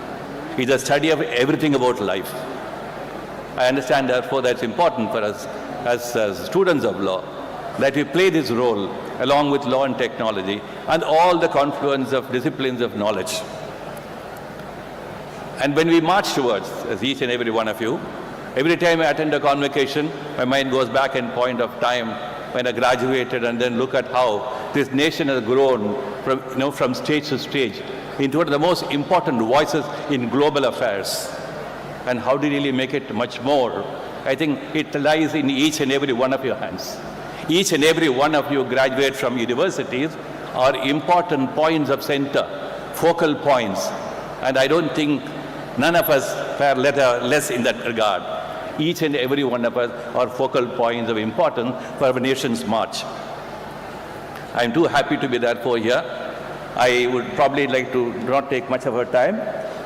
It's a study of everything about life. I understand therefore that it's important for us as students of law that we play this role along with law and technology and all the confluence of disciplines of knowledge. And when we march towards, as each and every one of you, every time I attend a convocation, my mind goes back in point of time when I graduated and then look at how this nation has grown from stage to stage into one of the most important voices in global affairs. And how do you really make it much more? I think it lies in each and every one of your hands. Each and every one of you graduate from universities are important points of center, focal points. And I don't think none of us fare less in that regard. Each and every one of us are focal points of importance for our nation's march. I'm too happy to be therefore here. I would probably like to not take much of our time.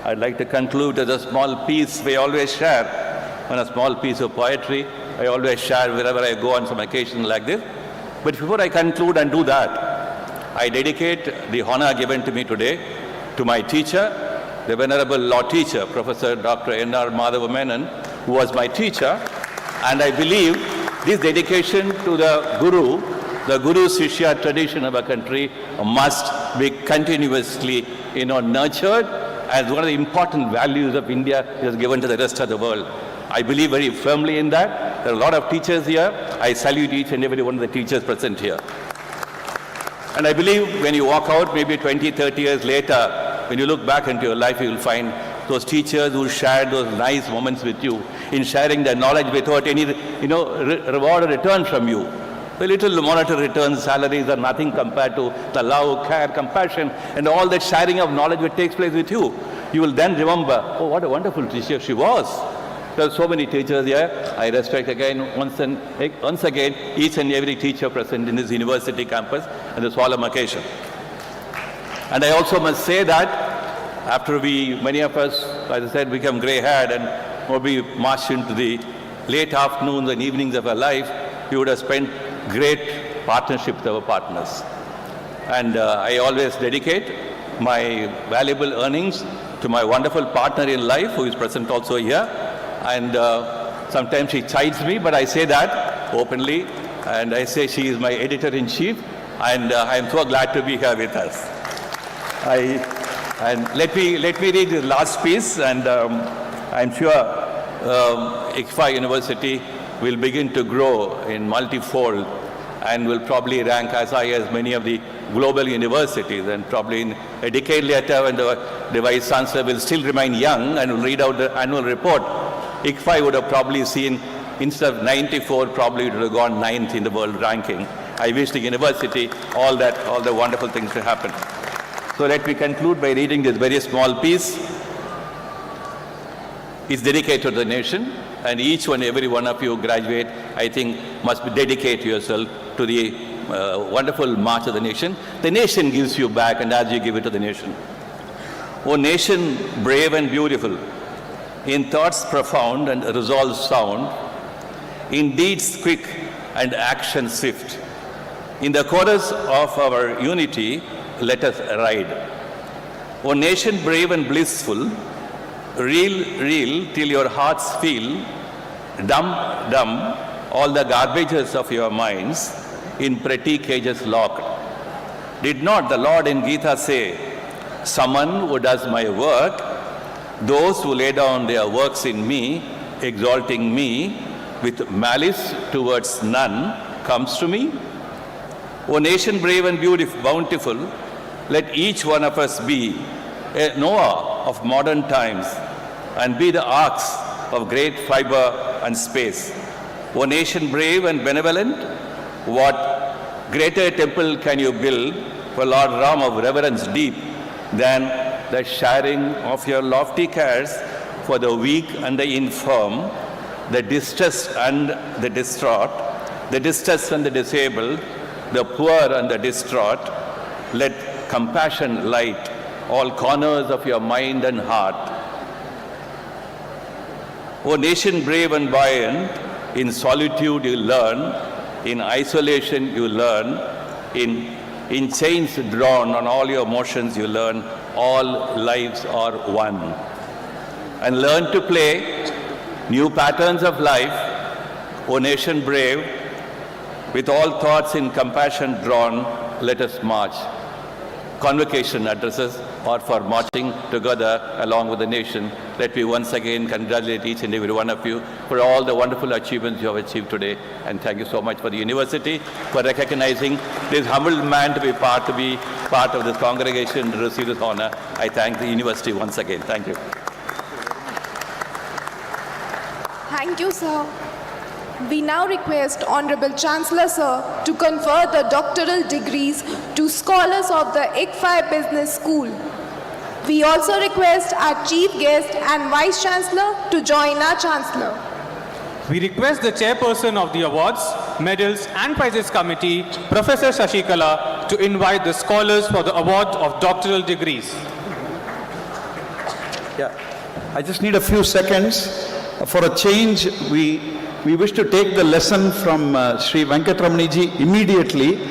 I'd like to conclude with a small piece we always share, on a small piece of poetry. I always share wherever I go on some occasion like this. But before I conclude and do that, I dedicate the honor given to me today to my teacher, the venerable law teacher, Professor Dr. N.R. Madhava Menon, who was my teacher. And I believe this dedication to the Guru Shishya tradition of our country must be continuously, nurtured as one of the important values of India is given to the rest of the world. I believe very firmly in that. There are a lot of teachers here. I salute each and every one of the teachers present here. And I believe when you walk out, maybe 20, 30 years later, when you look back into your life, you will find those teachers who shared those nice moments with you in sharing their knowledge without any, reward or return from you. The little monetary returns, salaries are nothing compared to the love, care, compassion, and all that sharing of knowledge which takes place with you. You will then remember, oh, what a wonderful teacher she was. There are so many teachers here. I respect once again each and every teacher present in this university campus and this solemn occasion. And I also must say that after many of us, as I said, become grey-haired and will be marched into the late afternoons and evenings of our life, we would have spent great partnership with our partners. And I always dedicate my valuable earnings to my wonderful partner in life, who is present also here. And sometimes she chides me, but I say that openly. And I say she is my editor-in-chief, and I am so glad to be here with us. And let me read the last piece, and I'm sure ICFAI University will begin to grow in multifold and will probably rank as high as many of the global universities, and probably in a decade later when the Vice Chancellor will still remain young and will read out the annual report, ICFAI would have probably seen, instead of 94, probably it would have gone 9th in the world ranking. I wish the university all the wonderful things to happen. So let me conclude by reading this very small piece. It's dedicated to the nation, and each and every one of you graduate, I think, must dedicate yourself to the wonderful march of the nation. The nation gives you back, and as you give it to the nation. O nation brave and beautiful, in thoughts profound and resolve sound, in deeds quick and action swift. In the chorus of our unity, let us ride. O nation brave and blissful, reel till your hearts feel, dumb all the garbages of your minds in pretty cages locked. Did not the Lord in Gita say, "Someone who does my work, those who lay down their works in me, exalting me with malice towards none, comes to me"? O nation brave and beautiful, bountiful, let each one of us be a Noah of modern times and be the arks of great fiber and space. O nation brave and benevolent, what greater temple can you build for Lord Ram of reverence deep than the sharing of your lofty cares for the weak and the infirm, the distressed and the distraught, the distressed and the disabled, the poor and the distraught? Let compassion light all corners of your mind and heart. O nation brave and buoyant, in solitude you learn, in isolation you learn, in chains drawn on all your motions you learn, all lives are one. And learn to play new patterns of life, O nation brave, with all thoughts in compassion drawn, let us march. Convocation addresses or for marching together along with the nation. Let me once again congratulate each and every one of you for all the wonderful achievements you have achieved today. And thank you so much for the university for recognizing this humble man to be part of this congregation to receive this honor. I thank the university once again. Thank you. Thank you, sir. We now request Honorable Chancellor Sir to confer the doctoral degrees to scholars of the ICFAI Business School. We also request our Chief Guest and Vice Chancellor to join our Chancellor. We request the Chairperson of the Awards, Medals and Prizes Committee, Professor Shashikala, to invite the scholars for the award of doctoral degrees. Yeah, I just need a few seconds. For a change, we wish to take the lesson from Sri Venkatramani ji immediately.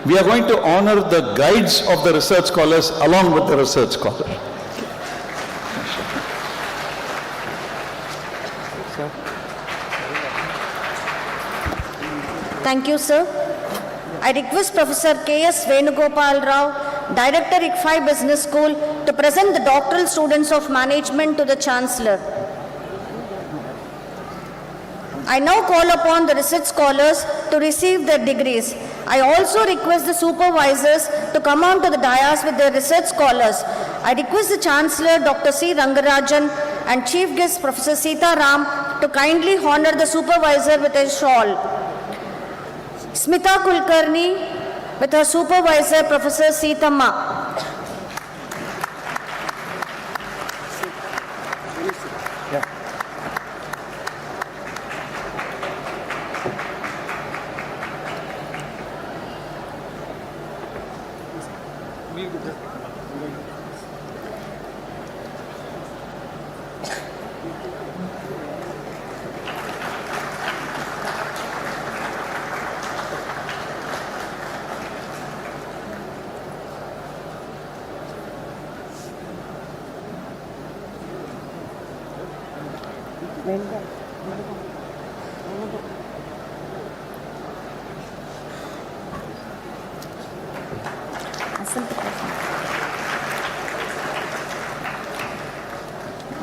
We are going to honor the guides of the research scholars along with the research scholar. Thank you, sir. I request Professor K.S. Venugopal Rao, Director ICFAI Business School, to present the doctoral students of management to the Chancellor. I now call upon the research scholars to receive their degrees. I also request the supervisors to come on to the dais with their research scholars. I request the Chancellor, Dr. C. Rangarajan, and Chief Guest, Professor Sita Ram, to kindly honor the supervisor with a shawl. Smita Kulkarni with her supervisor, Professor Sitama.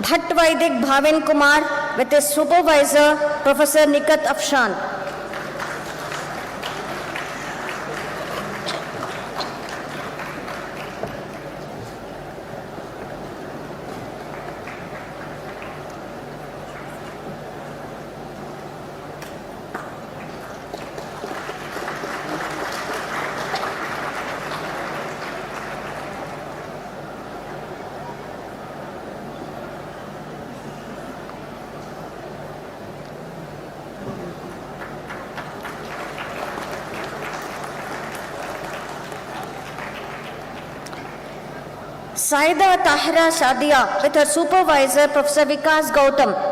Bhatt Vaidik Bhavin Kumar with his supervisor, Professor Nikat Afshan. Saida Tahira Shadia with her supervisor, Professor Vikas Gautam.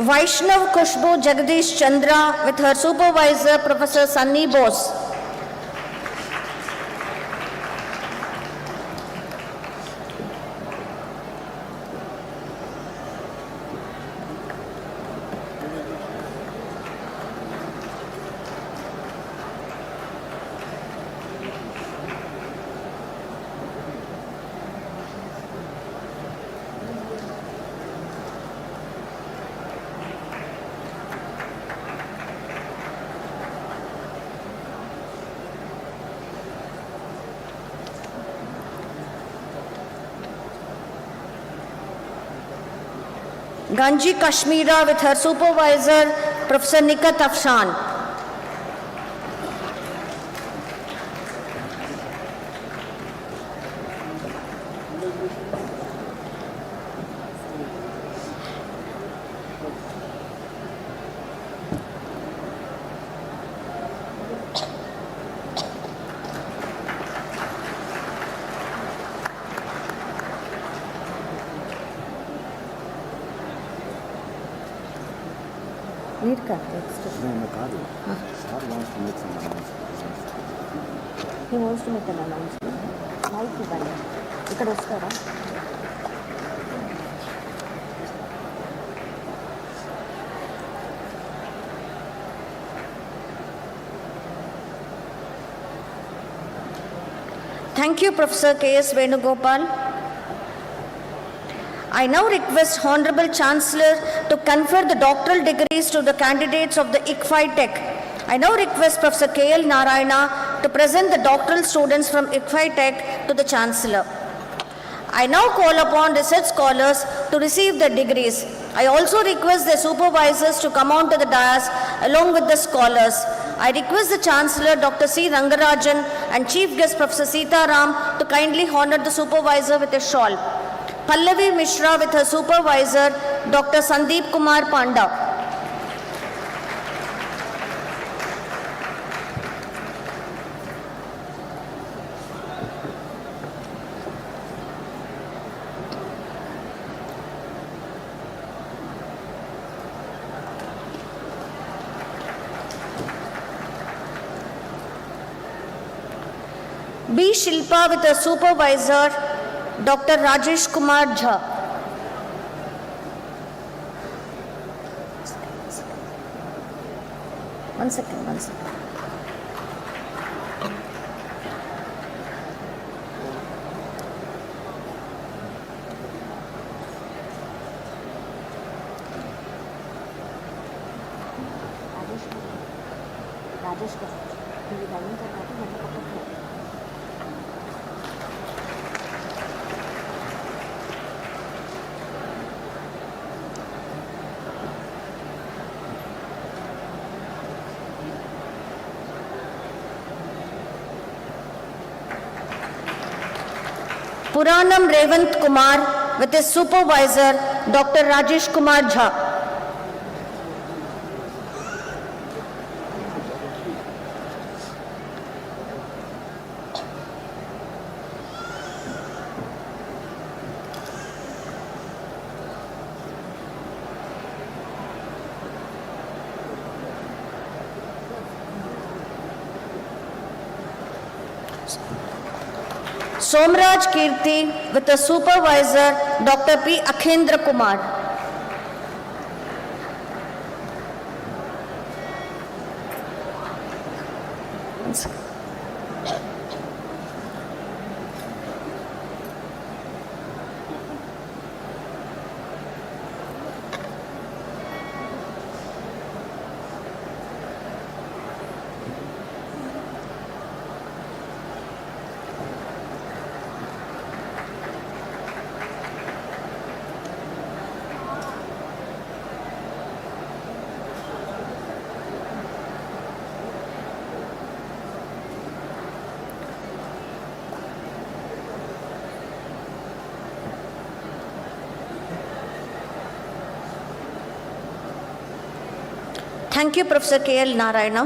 Vaishnav Kushbu Jagdish Chandra with her supervisor, Professor Sunny Bose. Ganji Kashmira with her supervisor, Professor Nikat Afshan. Read text. Sir wants to make some announcement. He wants to make an announcement. Mic ఇవ్వండి. ఇక్కడ వస్తారా? Thank you, Professor K.S. Venugopal. I now request Honorable Chancellor to confer the doctoral degrees to the candidates of the ICFAI Tech. I now request Professor K.L. Narayana to present the doctoral students from ICFAI Tech to the Chancellor. I now call upon research scholars to receive their degrees. I also request their supervisors to come on to the dais along with the scholars. I request the Chancellor, Dr. C. Rangarajan, and Chief Guest Professor Sitaram to kindly honor the supervisor with a shawl. Pallavi Mishra with her supervisor, Dr. Sandeep Kumar Panda. B. Shilpa with her supervisor, Dr. Rajesh Kumar Jha. One second. Rajesh Puranam Revant Kumar with his supervisor, Dr. Rajesh Kumar Jha. Somraj Kirti with a supervisor, Dr. P. Akhendra Kumar. Thank you, Professor K.L. Narayana.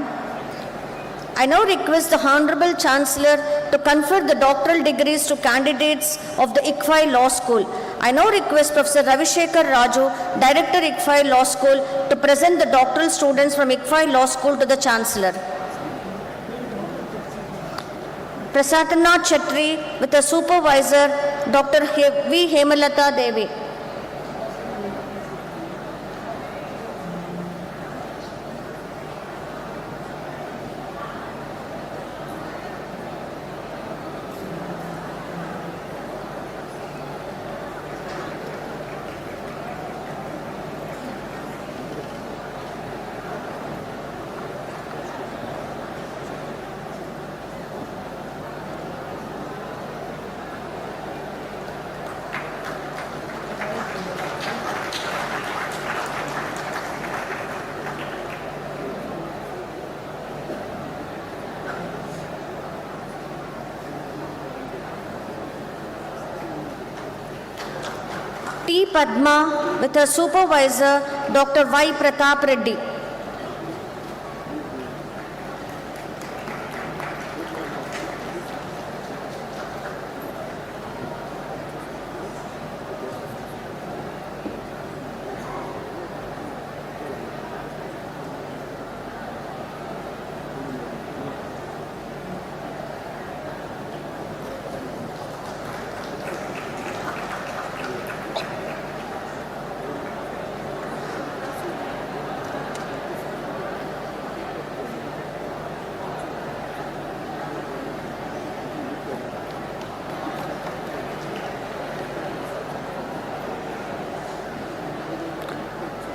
I now request the Honorable Chancellor to confer the doctoral degrees to candidates of the ICFAI Law School. I now request Professor Ravishekar Raju, Director ICFAI Law School, to present the doctoral students from ICFAI Law School to the Chancellor. Prasatana Chetri with a supervisor, Dr. V. Hemalata Devi. T. Padma with her supervisor, Dr. Y. Pratap Reddy.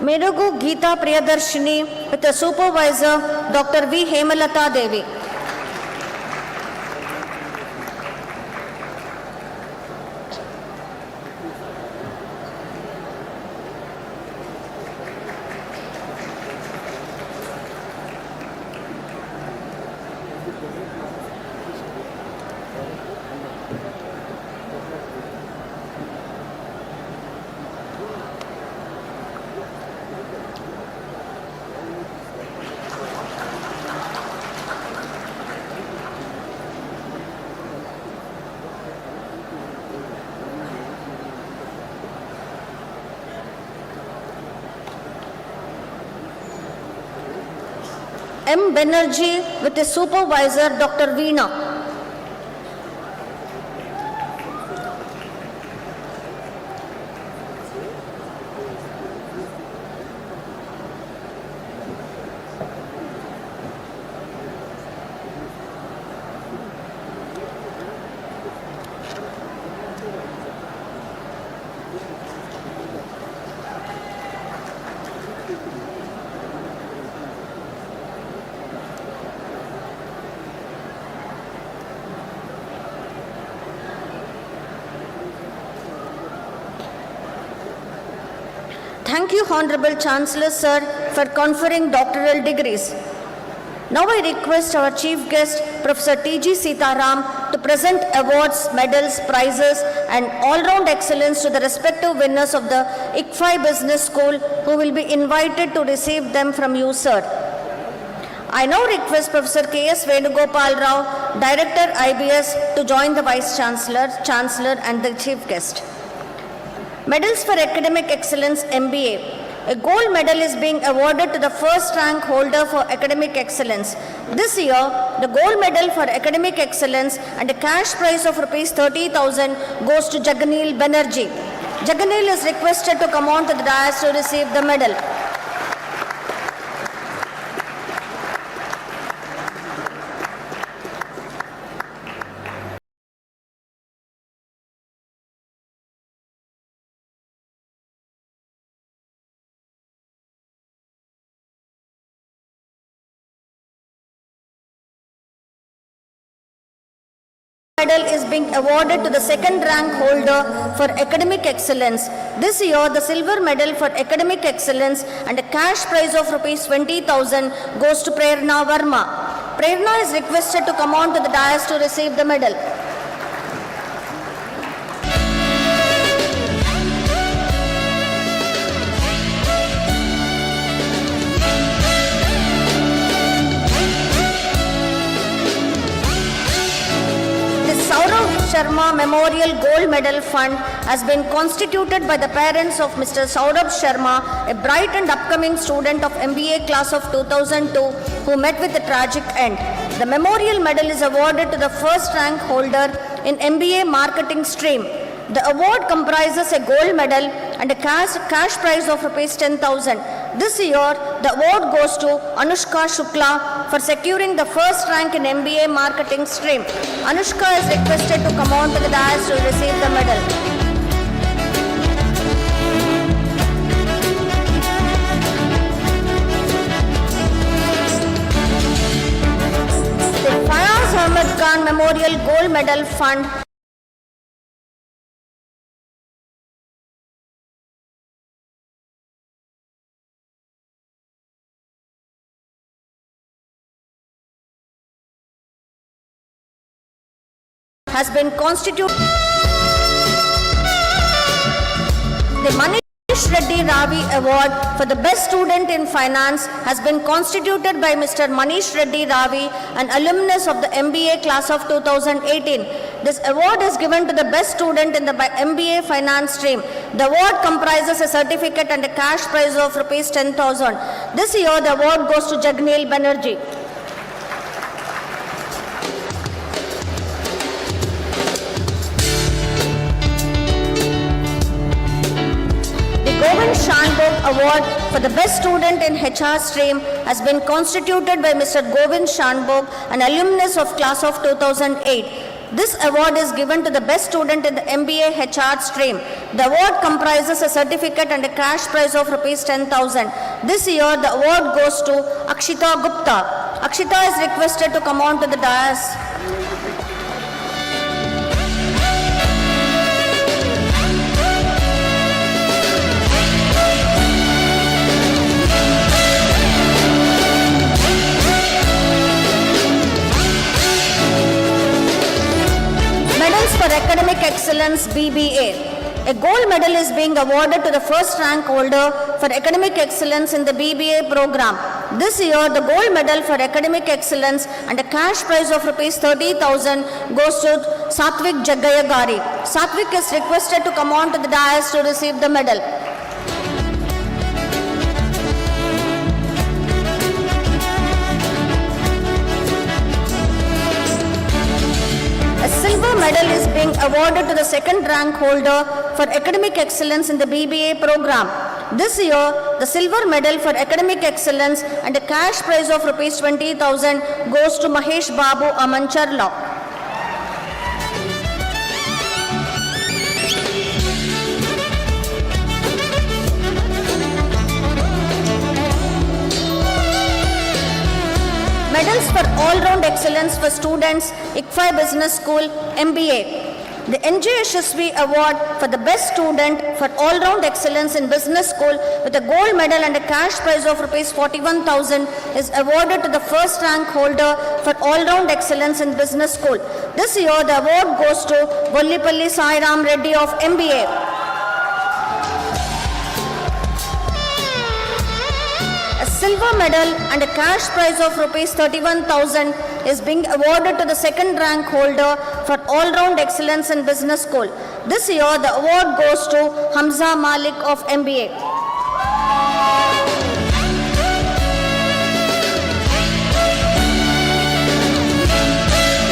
Merugu Geeta Priyadarshini with a supervisor, Dr. V. Hemalata Devi. M. Banerjee with his supervisor, Dr. Veena. Thank you, Honorable Chancellor, Sir, for conferring doctoral degrees. Now I request our Chief Guest, Professor T.G. Sitaram, to present awards, medals, prizes, and all-round excellence to the respective winners of the ICFAI Business School, who will be invited to receive them from you, Sir. I now request Professor K.S. Venugopal Rao, Director IBS, to join the Vice Chancellor, and the Chief Guest. Medals for Academic Excellence MBA. A gold medal is being awarded to the first rank holder for Academic Excellence. This year, the gold medal for Academic Excellence and a cash prize of Rs 30,000 goes to Jaganil Banerjee. Jaganil is requested to come on to the dais to receive the medal. Medal is being awarded to the second rank holder for Academic Excellence. This year, the silver medal for Academic Excellence and a cash prize of Rs 20,000 goes to Prerna Verma. Prerna is requested to come on to the dais to receive the medal. Sharma Memorial Gold Medal Fund has been constituted by the parents of Mr. Saurabh Sharma, a bright and upcoming student of MBA class of 2002 who met with a tragic end. The memorial medal is awarded to the first rank holder in MBA marketing stream. The award comprises a gold medal and a cash prize of Rs 10,000. This year, the award goes to Anushka Shukla for securing the first rank in MBA marketing stream. Anushka is requested to come on to the dais to receive the medal. The Fayaz Ahmed Khan Memorial Gold Medal Fund has been constituted. The Manish Reddy Ravi Award for the Best Student in Finance has been constituted by Mr. Manish Reddy Ravi, an alumnus of the MBA class of 2018. This award is given to the best student in the MBA finance stream. The award comprises a certificate and a cash prize of Rs 10,000. This year, the award goes to Jagneel Banerjee. Govind Shanbog Award for the Best Student in HR stream has been constituted by Mr. Govind Shanbog, an alumnus of class of 2008. This award is given to the best student in the MBA HR stream. The award comprises a certificate and a cash prize of Rs 10,000. This year, the award goes to Akshita Gupta. Akshita is requested to come on to the dais. For Academic Excellence BBA. A gold medal is being awarded to the first rank holder for Academic Excellence in the BBA program. This year, the gold medal for Academic Excellence and a cash prize of Rs 30,000 goes to Satvik Jaggayagari. Satvik is requested to come on to the dais to receive the medal. Silver medal is being awarded to the second rank holder for academic excellence in the BBA program. This year, the silver medal for academic excellence and a cash prize of Rs 20,000 goes to Mahesh Babu Amancharla. Medals for all-round excellence for students, ICFAI Business School, MBA. The NJSSV Award for the best student for all-round excellence in business school with a gold medal and a cash prize of Rs 41,000 is awarded to the first rank holder for all-round excellence in business school. This year, the award goes to Gollipalli Sairam Reddy of MBA. A silver medal and a cash prize of Rs 31,000 is being awarded to the second rank holder for all-round excellence in business school. This year, the award goes to Hamza Malik of MBA.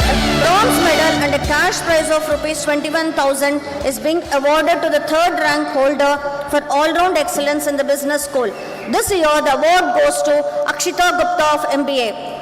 A bronze medal and a cash prize of Rs 21,000 is being awarded to the third rank holder for all-round excellence in the business school. This year, the award goes to Akshita Gupta of MBA.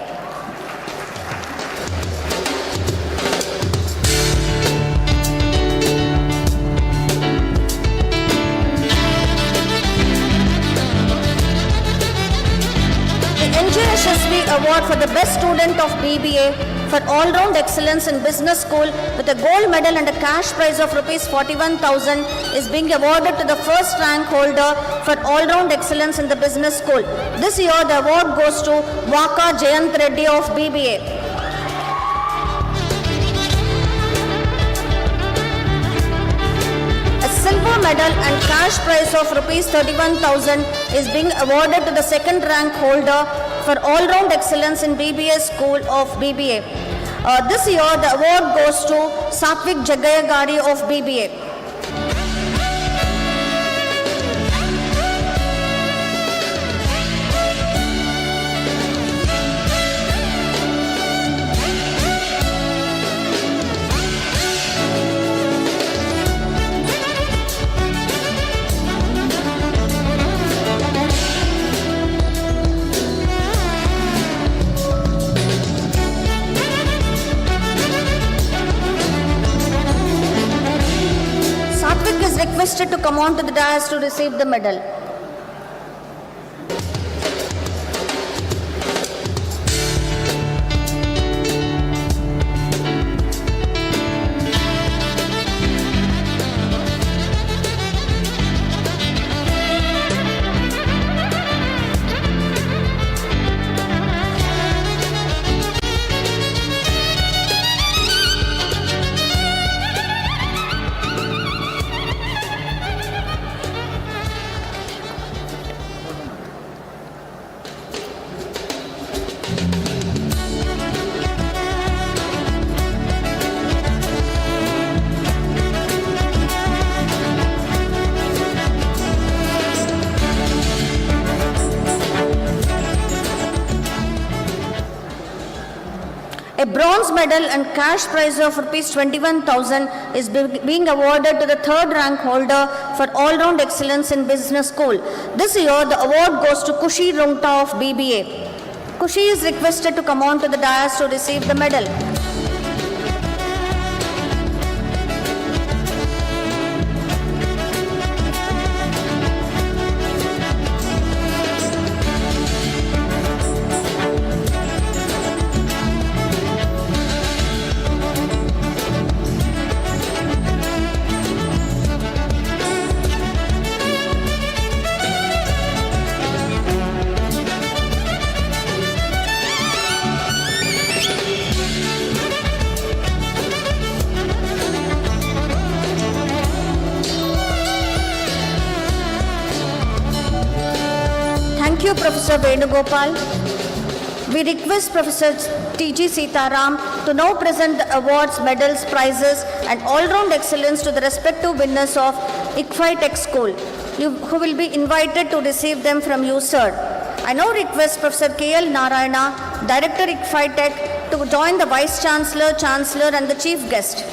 The NJSSV Award for the Best Student of BBA for all-round excellence in business school with a gold medal and a cash prize of Rs 41,000 is being awarded to the first rank holder for all-round excellence in the business school. This year, the award goes to Waka Jayant Reddy of BBA. A silver medal and cash prize of Rs 31,000 is being awarded to the second rank holder for all-round excellence in BBA school of BBA. This year, the award goes to Satvik Jagayagari of BBA. Satvik is requested to come on to the dais to receive the medal. A bronze medal and cash prize of rupees 21,000 is being awarded to the third rank holder for all-round excellence in business school. This year, the award goes to Kushi Rungta of BBA. Kushi is requested to come on to the dais to receive the medal. Thank you, Professor Venugopal. We request Professor T.G. Sitaram to now present the awards, medals, prizes and all-round excellence to the respective winners of ICFAI Tech School, who will be invited to receive them from you, sir. I now request Professor K.L. Narayana, Director ICFAI Tech, to join the Vice Chancellor, Chancellor and the Chief Guest.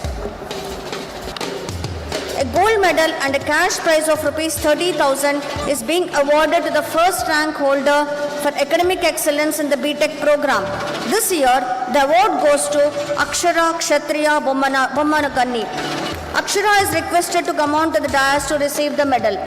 A gold medal and a cash prize of rupees 30,000 is being awarded to the first rank holder for academic excellence in the BTech program. This year, the award goes to Akshara Kshatriya Bommanakanni. Akshara is requested to come on to the dais to receive the medal.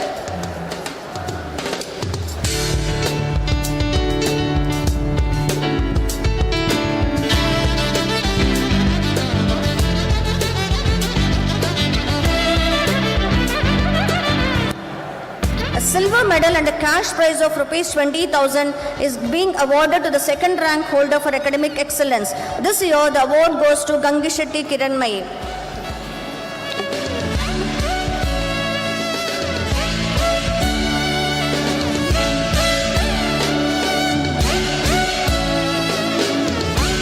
A silver medal and a cash prize of rupees 20,000 is being awarded to the second rank holder for academic excellence. This year, the award goes to Gangishetty Kiranmayi.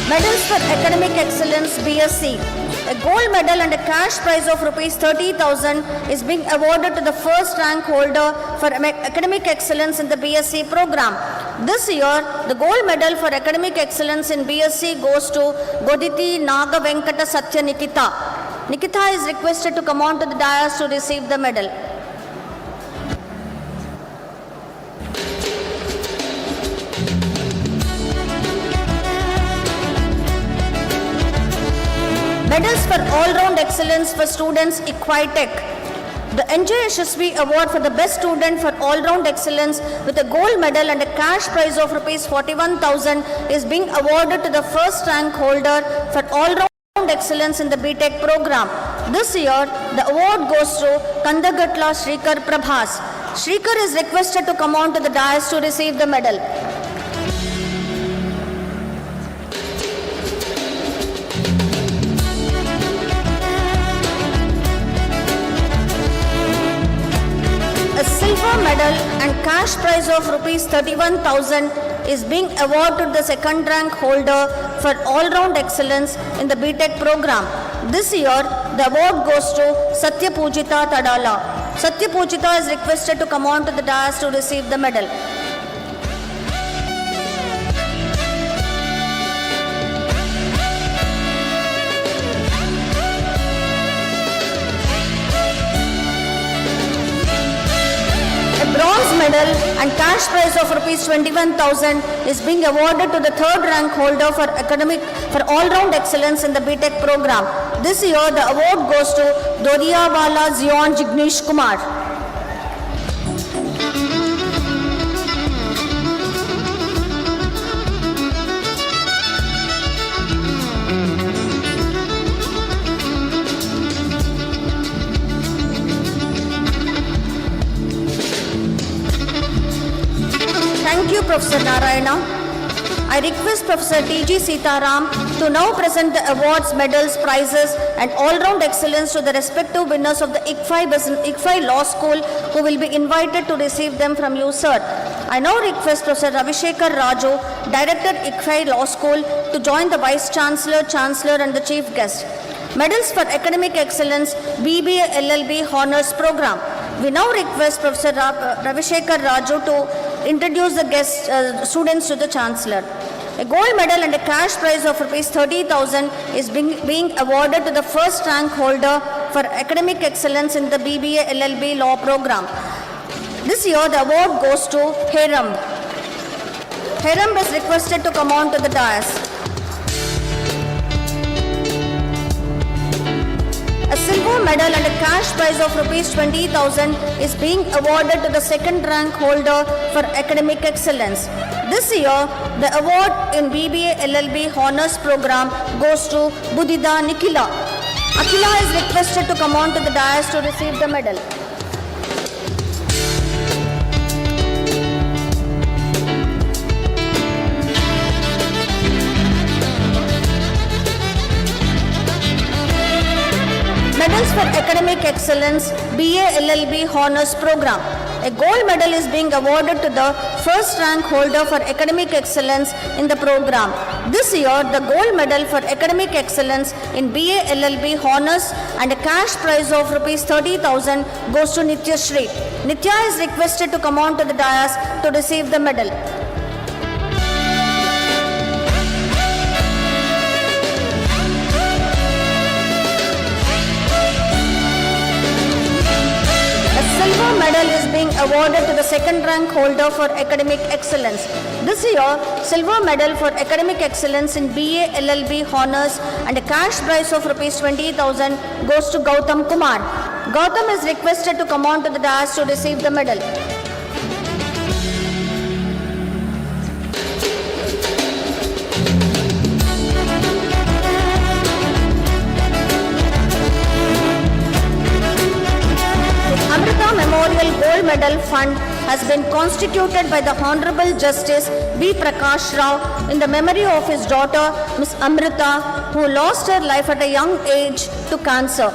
Medals for academic excellence, BSc. A gold medal and a cash prize of rupees 30,000 is being awarded to the first rank holder for academic excellence in the BSc program. This year, the gold medal for academic excellence in BSc goes to Goditi Naga Venkata Satya Nikita. Nikita is requested to come on to the dais to receive the medal. Medals for all-round excellence for students ICFAI Tech. The NJSSV Award for the best student for all-round excellence with a gold medal and a cash prize of rupees 41,000 is being awarded to the first rank holder for all-round excellence in the BTech program. This year, the award goes to Kandagatla Shrikar Prabhas. Shrikar is requested to come on to the dais to receive the medal. A silver medal and cash prize of rupees 31,000 is being awarded to the second rank holder for all-round excellence in the BTech program. This year, the award goes to Satya Pujita Tadala. Satya Pujita is requested to come on to the dais to receive the medal. A bronze medal and cash prize of rupees 21,000 is being awarded to the third rank holder for all-round excellence in the BTech program. This year, the award goes to Doriawala Zion Jignesh Kumar. Thank you, Professor Narayana. I request Professor T.G. Sitaram to now present the awards, medals, prizes and all-round excellence to the respective winners of the ICFAI Law School who will be invited to receive them from you, sir. I now request Professor Ravishekar Raju, Director ICFAI Law School, to join the Vice Chancellor, Chancellor and the Chief Guest. Medals for Academic Excellence, BBA LLB Honours Program. We now request Professor Ravishekar Raju to introduce the guest students to the Chancellor. A gold medal and a cash prize of rupees 30,000 is being awarded to the first rank holder for academic excellence in the BBA LLB Law Program. This year, the award goes to Heram. Heram is requested to come on to the dais. A silver medal and a cash prize of rupees 20,000 is being awarded to the second rank holder for academic excellence. This year, the award in BBA LLB Honours Program goes to Budida Nikila. Akila is requested to come on to the dais to receive the medal. Medals for Academic Excellence, BA LLB Honours Program. A gold medal is being awarded to the first rank holder for academic excellence in the program. This year, the gold medal for academic excellence in BA LLB Honours and a cash prize of rupees 30,000 goes to Nitya Shri. Nitya is requested to come on to the dais to receive the medal. Silver medal is being awarded to the second rank holder for academic excellence. This year, silver medal for academic excellence in BA LLB Honours and a cash prize of rupees 20,000 goes to Gautam Kumar. Gautam is requested to come on to the dais to receive the medal. Memorial Gold Medal Fund has been constituted by the Honorable Justice B. Prakash Rao in the memory of his daughter, Miss Amrita, who lost her life at a young age to cancer.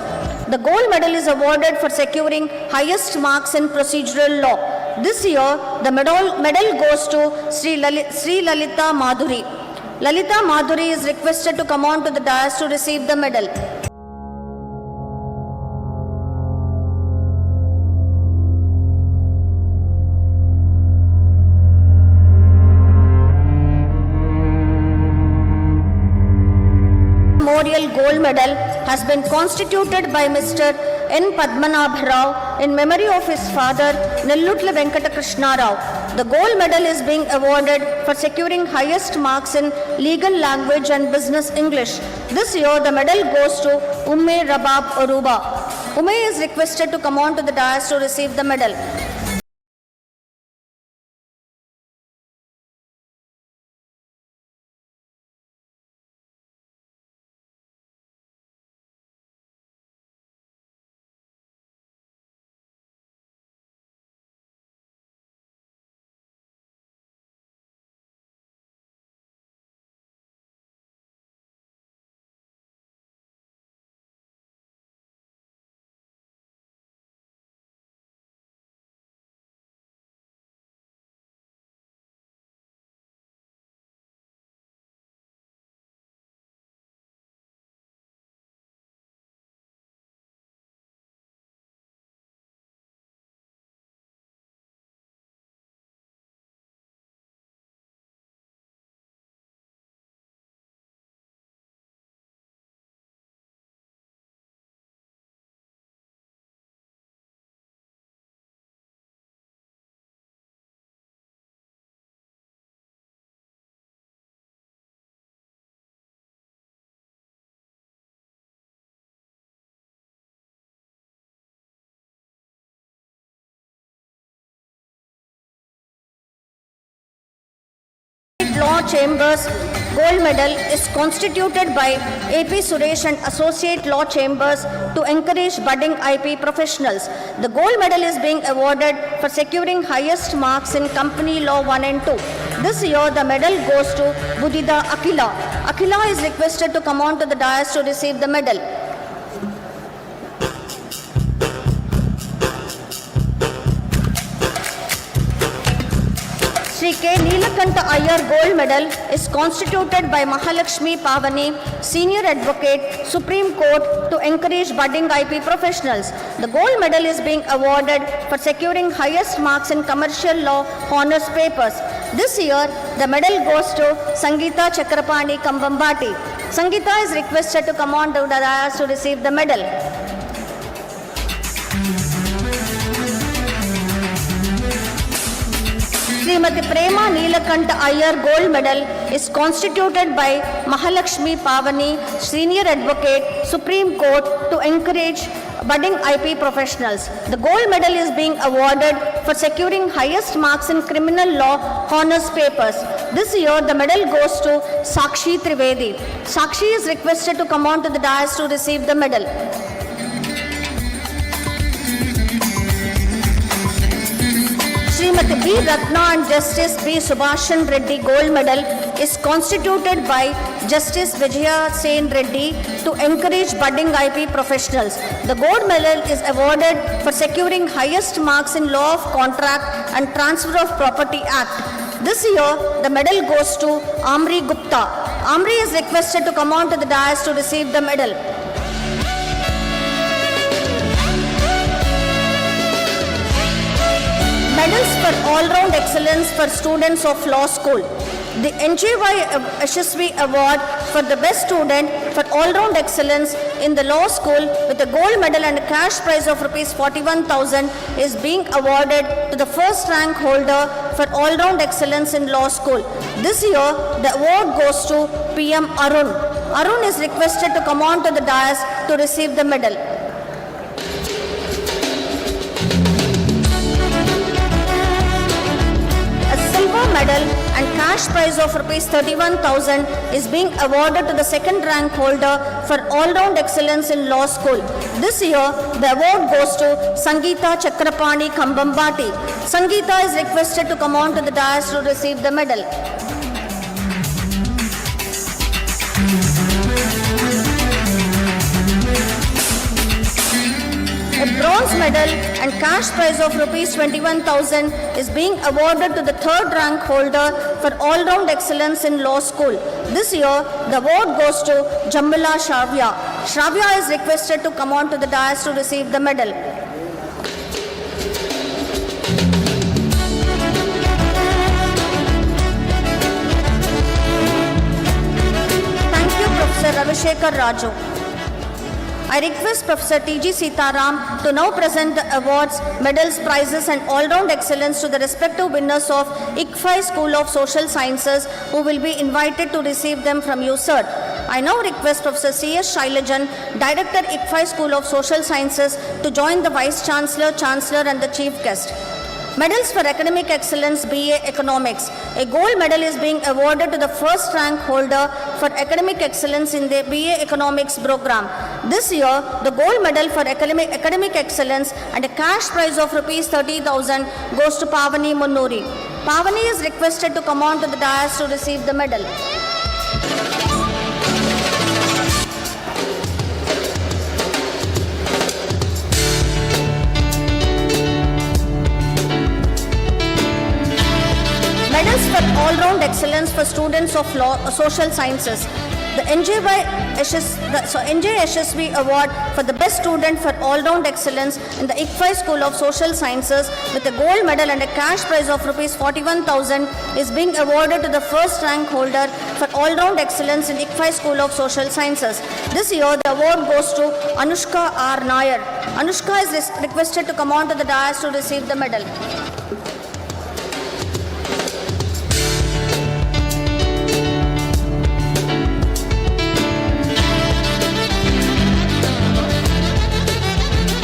The gold medal is awarded for securing highest marks in procedural law. This year, the medal goes to Sri Lalita Madhuri. Lalita Madhuri is requested to come on to the dais to receive the medal. Memorial Gold Medal has been constituted by Mr. N. Padmanabha Rao in memory of his father, Nellutla Venkata Krishna Rao. The gold medal is being awarded for securing highest marks in legal language and business English. This year, the medal goes to Umme Rabab Aruba. Umme is requested to come on to the dais to receive the medal. Chambers Gold Medal is constituted by AP Suresh and Associate Law Chambers to encourage budding IP professionals. The Gold Medal is being awarded for securing highest marks in Company Law 1 and 2. This year, the medal goes to Budida Akila. Akila is requested to come on to the dais to receive the medal. Sri K. Neelakanta Iyer Gold Medal is constituted by Mahalakshmi Pavani, Senior Advocate, Supreme Court to encourage budding IP professionals. The Gold Medal is being awarded for securing highest marks in commercial law honors papers. This year, the medal goes to Sangeeta Chakrapani Kambambati. Sangeeta is requested to come on to the dais to receive the medal. Srimati Prema Neelakanta Iyer Gold Medal is constituted by Mahalakshmi Pavani, Senior Advocate, Supreme Court to encourage budding IP professionals. The Gold Medal is being awarded for securing highest marks in criminal law honors papers. This year, the medal goes to Sakshi Trivedi. Sakshi is requested to come on to the dais to receive the medal. Srimati B. Ratna and Justice B. Subhashan Reddy Gold Medal is constituted by Justice Vijaya Sen Reddy to encourage budding IP professionals. The Gold Medal is awarded for securing highest marks in Law of Contract and Transfer of Property Act. This year, the medal goes to Amri Gupta. Amri is requested to come on to the dais to receive the medal. Medals for all-round excellence for students of law school. The NJY Yashasvi Award for the best student for all-round excellence in the law school with a gold medal and a cash prize of Rs 41,000 is being awarded to the first rank holder for all-round excellence in law school. This year, the award goes to PM Arun. Arun is requested to come on to the dais to receive the medal. Medal and cash prize of Rs 31,000 is being awarded to the second rank holder for all-round excellence in law school. This year, the award goes to Sangeeta Chakrapani Kambambati. Sangeeta is requested to come on to the dais to receive the medal. A bronze medal and cash prize of Rs 21,000 is being awarded to the third rank holder for all-round excellence in law school. This year, the award goes to Jamila Shravya. Shravya is requested to come on to the dais to receive the medal. Thank you, Professor Ravishekar Raju. I request Professor T.G. Sitaram to now present the awards, medals, prizes and all-round excellence to the respective winners of ICFAI School of Social Sciences who will be invited to receive them from you, sir. I now request Professor C.S. Shailajan, Director ICFAI School of Social Sciences to join the Vice Chancellor, Chancellor and the Chief Guest. Medals for Academic Excellence BA Economics. A gold medal is being awarded to the first rank holder for Academic Excellence in the BA Economics program. This year, the gold medal for Academic Excellence and a cash prize of Rs 30,000 goes to Pavani Munnuri. Pavani is requested to come on to the dais to receive the medal. Medals for all-round excellence for students of law, social sciences. The NJ Yashasvi Award for the best student for all-round excellence in the ICFAI School of Social Sciences with a gold medal and a cash prize of Rs 41,000 is being awarded to the first rank holder for all-round excellence in ICFAI School of Social Sciences. This year, the award goes to Anushka R. Nair. Anushka is requested to come on to the dais to receive the medal.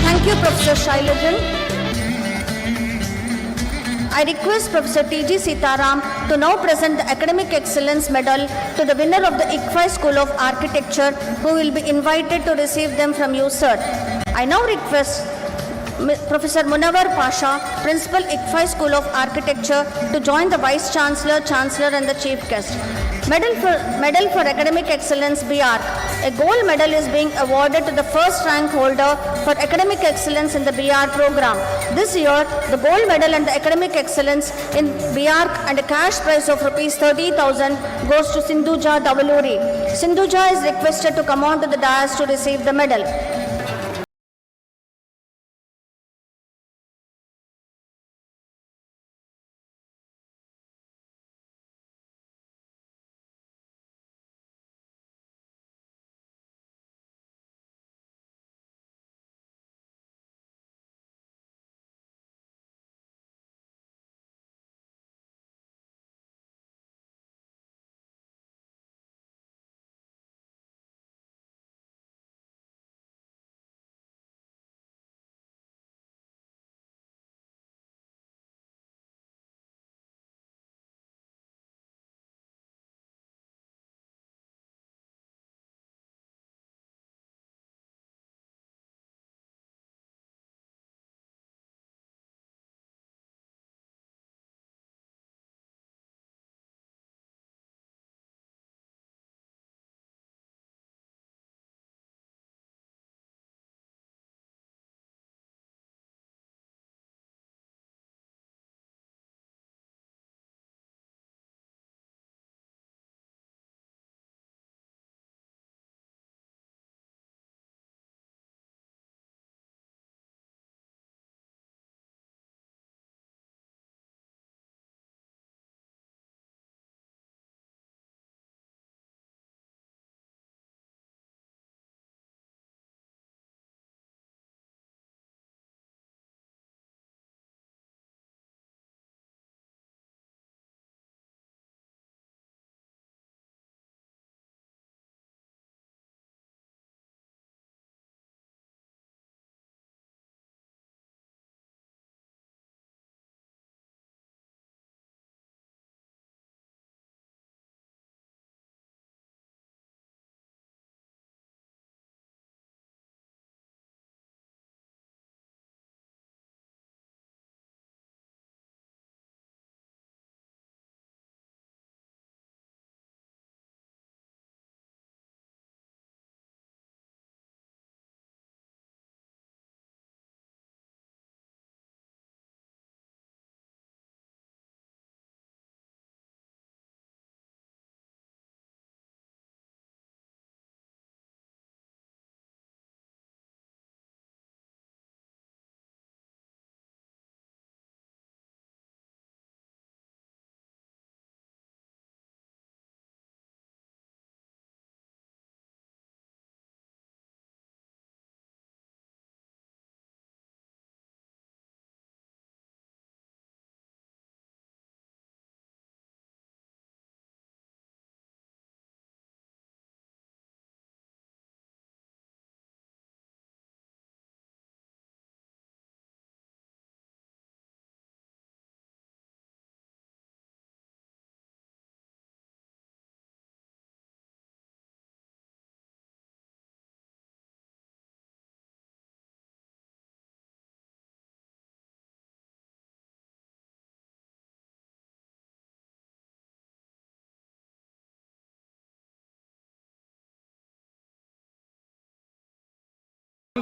Thank you, Professor Shailajan. I request Professor T.G. Sitaram to now present the Academic Excellence Medal to the winner of the ICFAI School of Architecture, who will be invited to receive them from you, sir. I now request Professor Munawar Pasha, Principal ICFAI School of Architecture, to join the Vice Chancellor, Chancellor and the Chief Guest. Medal for Academic Excellence BR. A gold medal is being awarded to the first rank holder for academic excellence in the BR program. This year, the gold medal and the academic excellence in BR and a cash prize of Rs 30,000 goes to Sindhuja Davaluri. Sindhuja is requested to come on to the dais to receive the medal.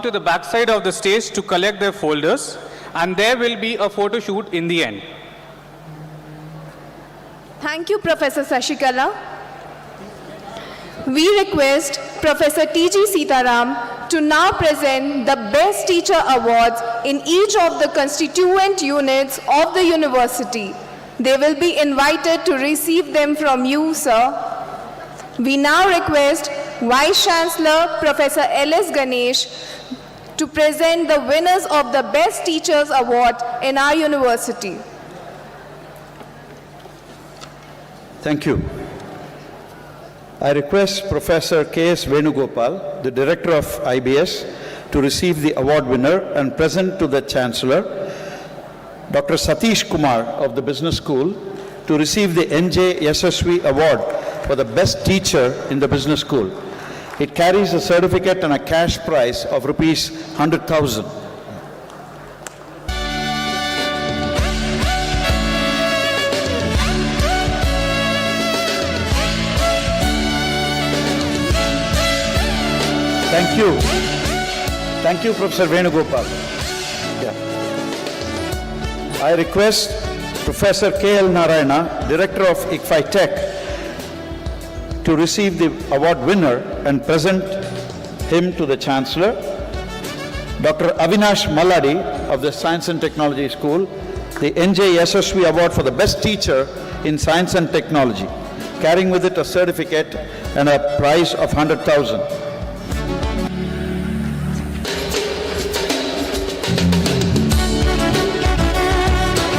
To the back side of the stage to collect their folders, and there will be a photo shoot in the end. Thank you, Professor Sashikala. We request Professor T.G. Sitaram to now present the Best Teacher Awards in each of the constituent units of the university. They will be invited to receive them from you, sir. We now request Vice Chancellor Professor L.S. Ganesh to present the winners of the Best Teachers Award in our university. Thank you. I request Professor K.S. Venugopal, the Director of IBS, to receive the award winner and present to the Chancellor Dr. Satish Kumar of the Business School to receive the NJ Yashasvi Award for the Best Teacher in the Business School. It carries a certificate and a cash prize of rupees 100,000. Thank you. Thank you, Professor Venugopal. Yeah. I request Professor K.L. Narayana, Director of ICFAI Tech, to receive the award winner and present him to the Chancellor. Dr. Avinash Malladi of the Science and Technology School, the NJ Yashasvi Award for the Best Teacher in Science and Technology, carrying with it a certificate and a prize of 100,000.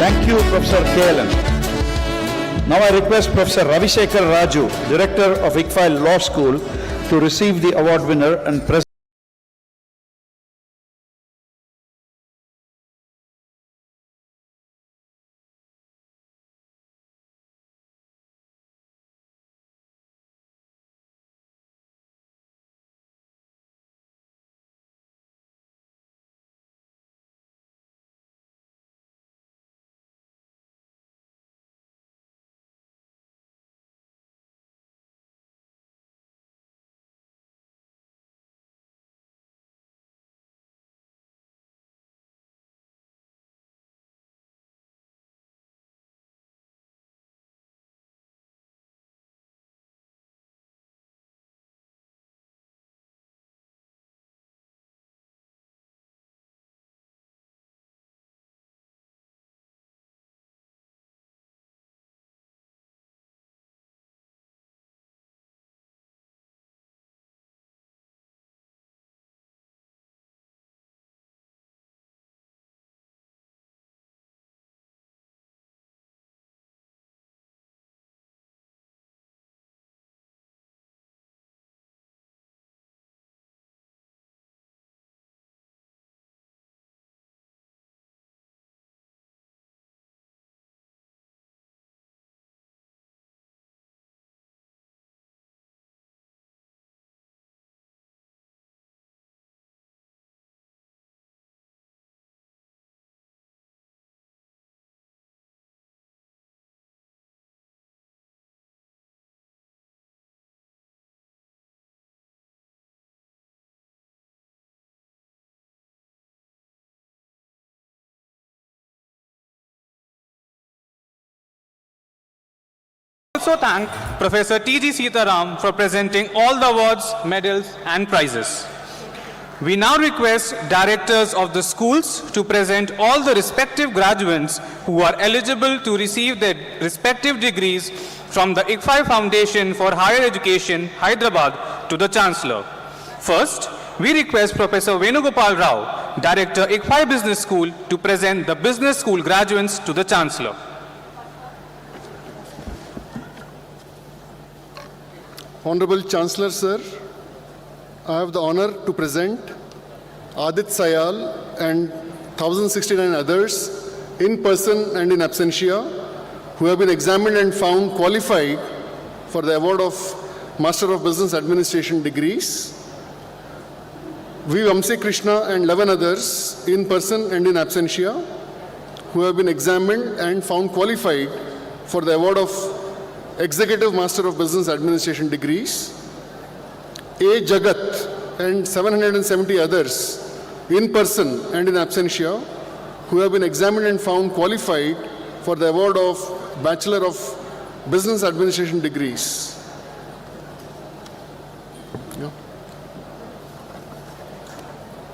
Thank you, Professor KLN. Now I request Professor Ravishekar Raju, Director of ICFAI Law School, to receive the award winner and present. Also thank Professor T.G. Sitaram for presenting all the awards, medals and prizes. We now request directors of the schools to present all the respective graduates who are eligible to receive their respective degrees from the ICFAI Foundation for Higher Education, Hyderabad, to the Chancellor. First, we request Professor Venugopal Rao, Director, ICFAI Business School, to present the Business School graduates to the Chancellor. Honorable Chancellor, Sir, I have the honor to present Adit Sayal and 1069 others in person and in absentia who have been examined and found qualified for the award of Master of Business Administration degrees. V. Vamsi Krishna and 11 others in person and in absentia who have been examined and found qualified for the award of Executive Master of Business Administration degrees. A. Jagat and 770 others in person and in absentia who have been examined and found qualified for the award of Bachelor of Business Administration degrees. Yeah.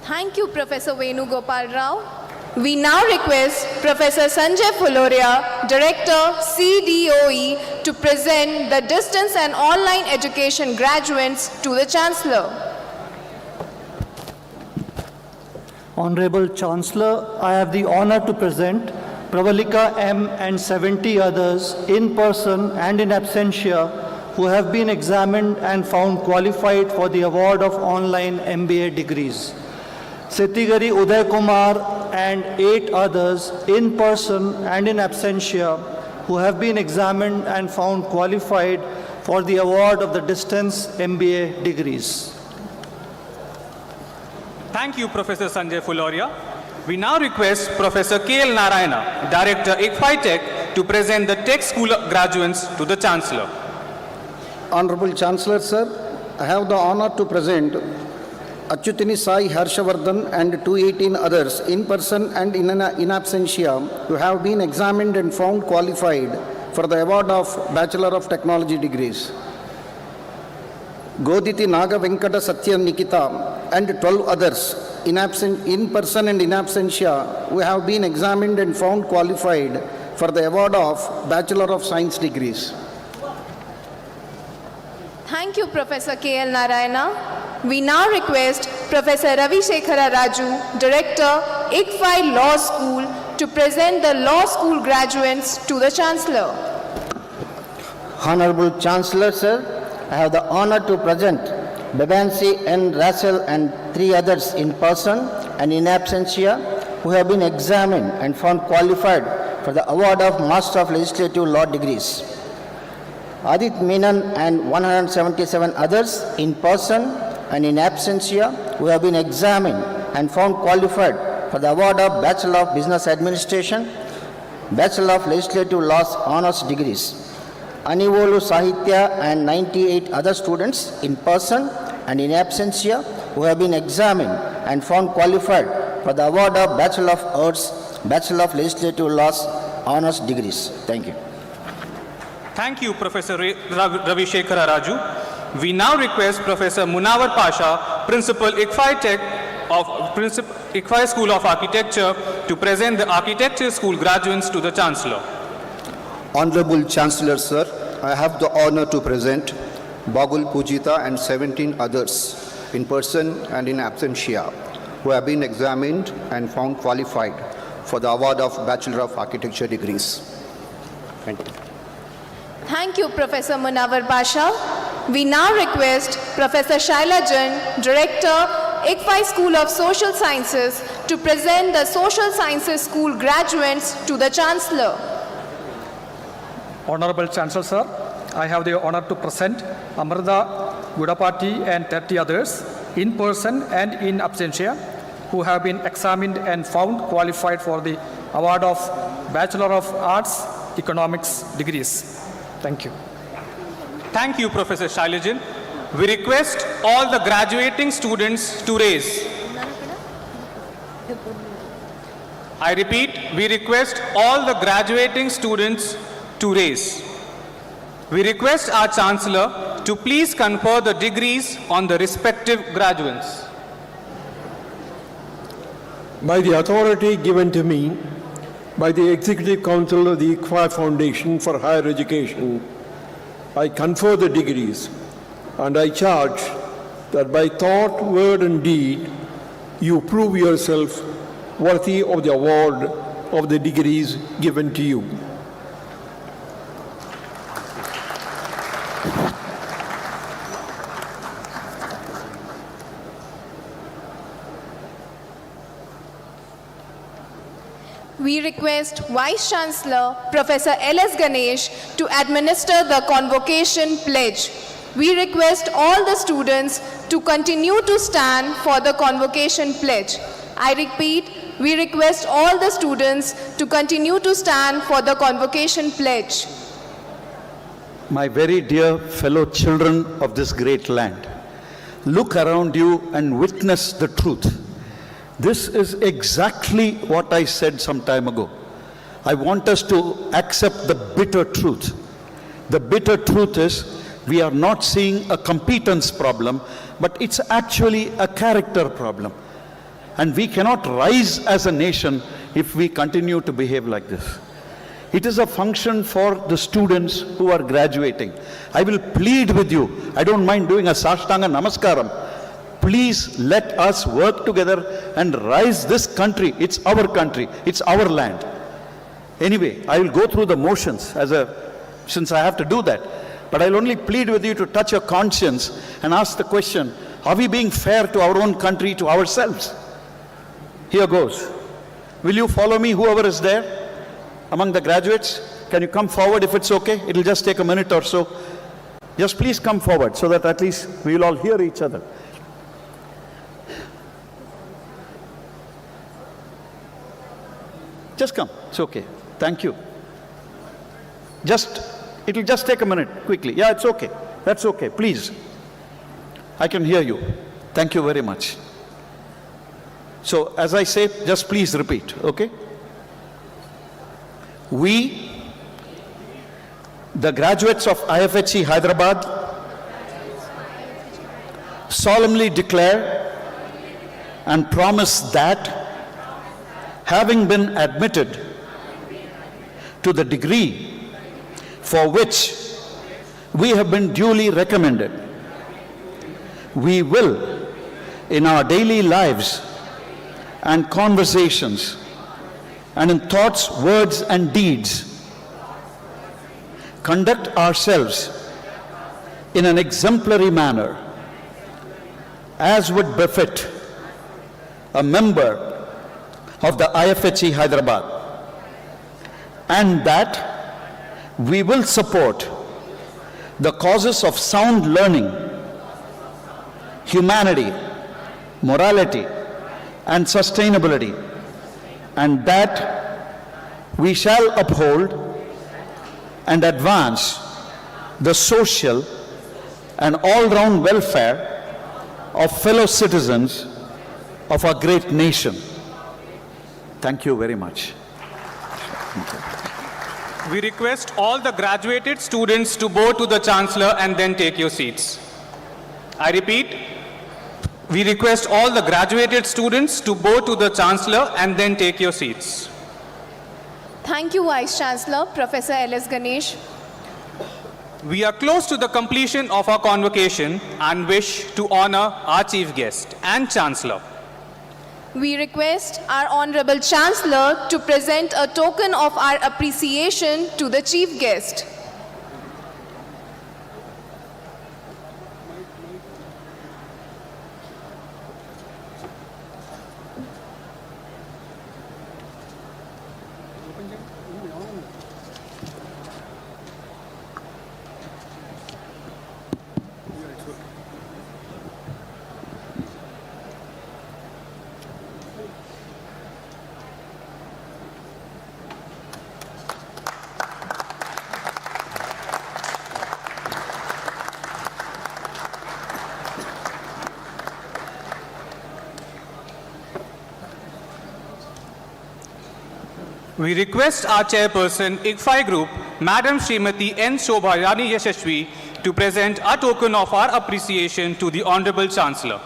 Thank you, Professor Venugopal Rao. We now request Professor Sanjay Fuloria, Director, CDOE, to present the distance and online education graduates to the Chancellor. Honorable Chancellor, I have the honor to present Pravalika M. and 70 others in person and in absentia who have been examined and found qualified for the award of online MBA degrees. Setigari Uday Kumar and 8 others in person and in absentia who have been examined and found qualified for the award of the distance MBA degrees. Thank you, Professor Sanjay Fuloria. We now request Professor K.L. Narayana, Director ICFAI Tech, to present the Tech School graduates to the Chancellor. Honorable Chancellor, sir, I have the honor to present Achyutini Sai Harshavardhan and 218 others in person and in absentia who have been examined and found qualified for the award of Bachelor of Technology degrees. Goditi Naga Venkata Satya Nikita and 12 others in person and in absentia who have been examined and found qualified for the award of Bachelor of Science degrees. Thank you, Professor K.L. Narayana. We now request Professor Ravi Shekhara Raju, Director, ICFAI Law School, to present the law school graduates to the Chancellor. Honorable Chancellor, sir, I have the honor to present Bebansi N. Russell and 3 others in person and in absentia who have been examined and found qualified for the award of Master of Legislative Law degrees. Adit Menon and 177 others in person and in absentia who have been examined and found qualified for the award of Bachelor of Business Administration, Bachelor of Legislative Laws honors degrees. Anivolu Sahitya and 98 other students in person and in absentia who have been examined and found qualified for the award of Bachelor of Arts, Bachelor of Legislative Laws honors degrees. Thank you. Thank you, Professor Ravi Shekhara Raju. We now request Professor Munawar Pasha, Principal ICFAI Tech of ICFAI School of Architecture, to present the Architecture School graduates to the Chancellor. Honorable Chancellor, sir, I have the honor to present Bagul Pujita and 17 others in person and in absentia who have been examined and found qualified for the award of Bachelor of Architecture degrees. Thank you. Thank you, Professor Munawar Pasha. We now request Professor Shaila Jain, Director, ICFAI School of Social Sciences, to present the Social Sciences School graduates to the Chancellor. Honorable Chancellor, sir, I have the honor to present Amrita Gudapati and 30 others in person and in absentia who have been examined and found qualified for the award of Bachelor of Arts Economics degrees. Thank you. Thank you, Professor Shailajan. We request all the graduating students to raise. I repeat, we request all the graduating students to raise. We request our Chancellor to please confer the degrees on the respective graduates. By the authority given to me by the Executive Council of the ICFAI Foundation for Higher Education, I confer the degrees, and I charge that by thought, word, and deed, you prove yourself worthy of the award of the degrees given to you. We request Vice Chancellor Professor L.S. Ganesh to administer the convocation pledge. We request all the students to continue to stand for the convocation pledge. I repeat, we request all the students to continue to stand for the convocation pledge. My very dear fellow children of this great land, look around you and witness the truth. This is exactly what I said some time ago. I want us to accept the bitter truth. The bitter truth is we are not seeing a competence problem, but it's actually a character problem. And we cannot rise as a nation if we continue to behave like this. It is a function for the students who are graduating. I will plead with you. I don't mind doing a Sashtanga Namaskaram. Please let us work together and rise this country. It's our country. It's our land. Anyway, I will go through the motions since I have to do that. But I'll only plead with you to touch your conscience and ask the question, are we being fair to our own country, to ourselves? Here goes. Will you follow me, whoever is there among the graduates? Can you come forward if it's okay? It'll just take a minute or so. Just please come forward so that at least we will all hear each other. Just come. It's okay. Thank you. It'll just take a minute, quickly. Yeah, it's okay. That's okay. Please. I can hear you. Thank you very much. So, as I say, just please repeat, okay? We, the graduates of IFHE Hyderabad, solemnly declare and promise that, having been admitted to the degree for which we have been duly recommended, we will, in our daily lives and conversations, and in thoughts, words, and deeds, conduct ourselves in an exemplary manner, as would befit a member of the IFHE Hyderabad, and that we will support the causes of sound learning, humanity, morality, and sustainability, and that we shall uphold and advance the social and all-round welfare of fellow citizens of our great nation. Thank you very much. We request all the graduated students to bow to the Chancellor and then take your seats. I repeat, we request all the graduated students to bow to the Chancellor and then take your seats. Thank you, Vice Chancellor, Professor L.S. Ganesh. We are close to the completion of our convocation and wish to honor our Chief Guest and Chancellor. We request our Honorable Chancellor to present a token of our appreciation to the Chief Guest. We request our chairperson, ICFAI Group, Madam Srimati N. Shobharani Yashashvi, to present a token of our appreciation to the Honorable Chancellor.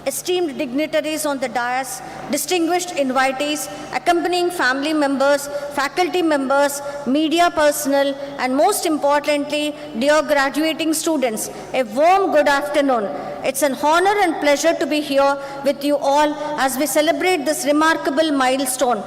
esteemed dignitaries on the dais, distinguished invitees, accompanying family members, faculty members, media personnel, and most importantly, dear graduating students, a warm good afternoon. It's an honor and pleasure to be here with you all as we celebrate this remarkable milestone.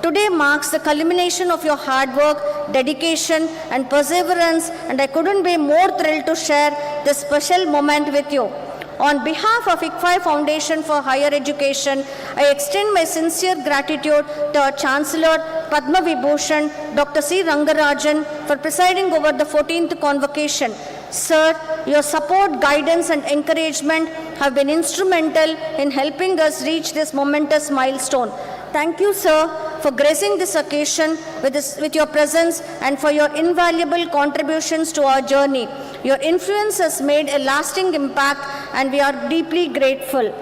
Today marks the culmination of your hard work, dedication, and perseverance, and I couldn't be more thrilled to share this special moment with you. On behalf of ICFAI Foundation for Higher Education, I extend my sincere gratitude to our Chancellor, Padma Vibhushan, Dr. C. Rangarajan, for presiding over the 14th convocation. Sir, your support, guidance, and encouragement have been instrumental in helping us reach this momentous milestone. Thank you, sir, for gracing this occasion with your presence and for your invaluable contributions to our journey. Your influence has made a lasting impact and we are deeply grateful.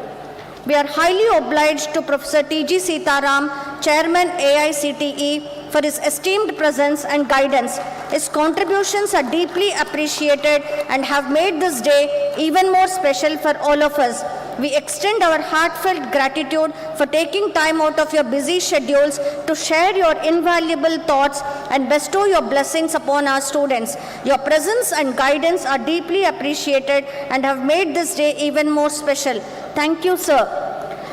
We are highly obliged to Professor T.G. Sitaram, Chairman AICTE, for his esteemed presence and guidance. His contributions are deeply appreciated and have made this day even more special for all of us. We extend our heartfelt gratitude for taking time out of your busy schedules to share your invaluable thoughts and bestow your blessings upon our students. Your presence and guidance are deeply appreciated and have made this day even more special. Thank you, sir.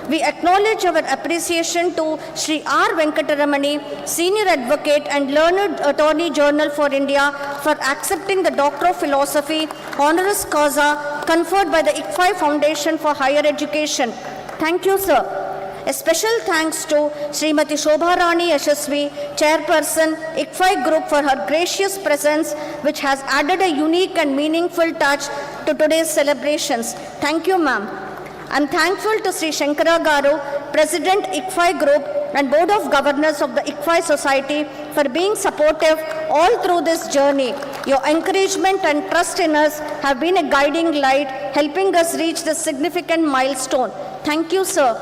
We acknowledge our appreciation to Sri R. Venkataramani, Senior Advocate and Learned Attorney General for India, for accepting the Doctor of Philosophy honoris causa conferred by the ICFAI Foundation for Higher Education. Thank you, sir. A special thanks to Srimati Shobha Rani Yashasvi, Chairperson, ICFAI Group, for her gracious presence, which has added a unique and meaningful touch to today's celebrations. Thank you, ma'am. I'm thankful to Sri Shankara Garu, President ICFAI Group and Board of Governors of the ICFAI Society, for being supportive all through this journey. Your encouragement and trust in us have been a guiding light, helping us reach this significant milestone. Thank you, sir.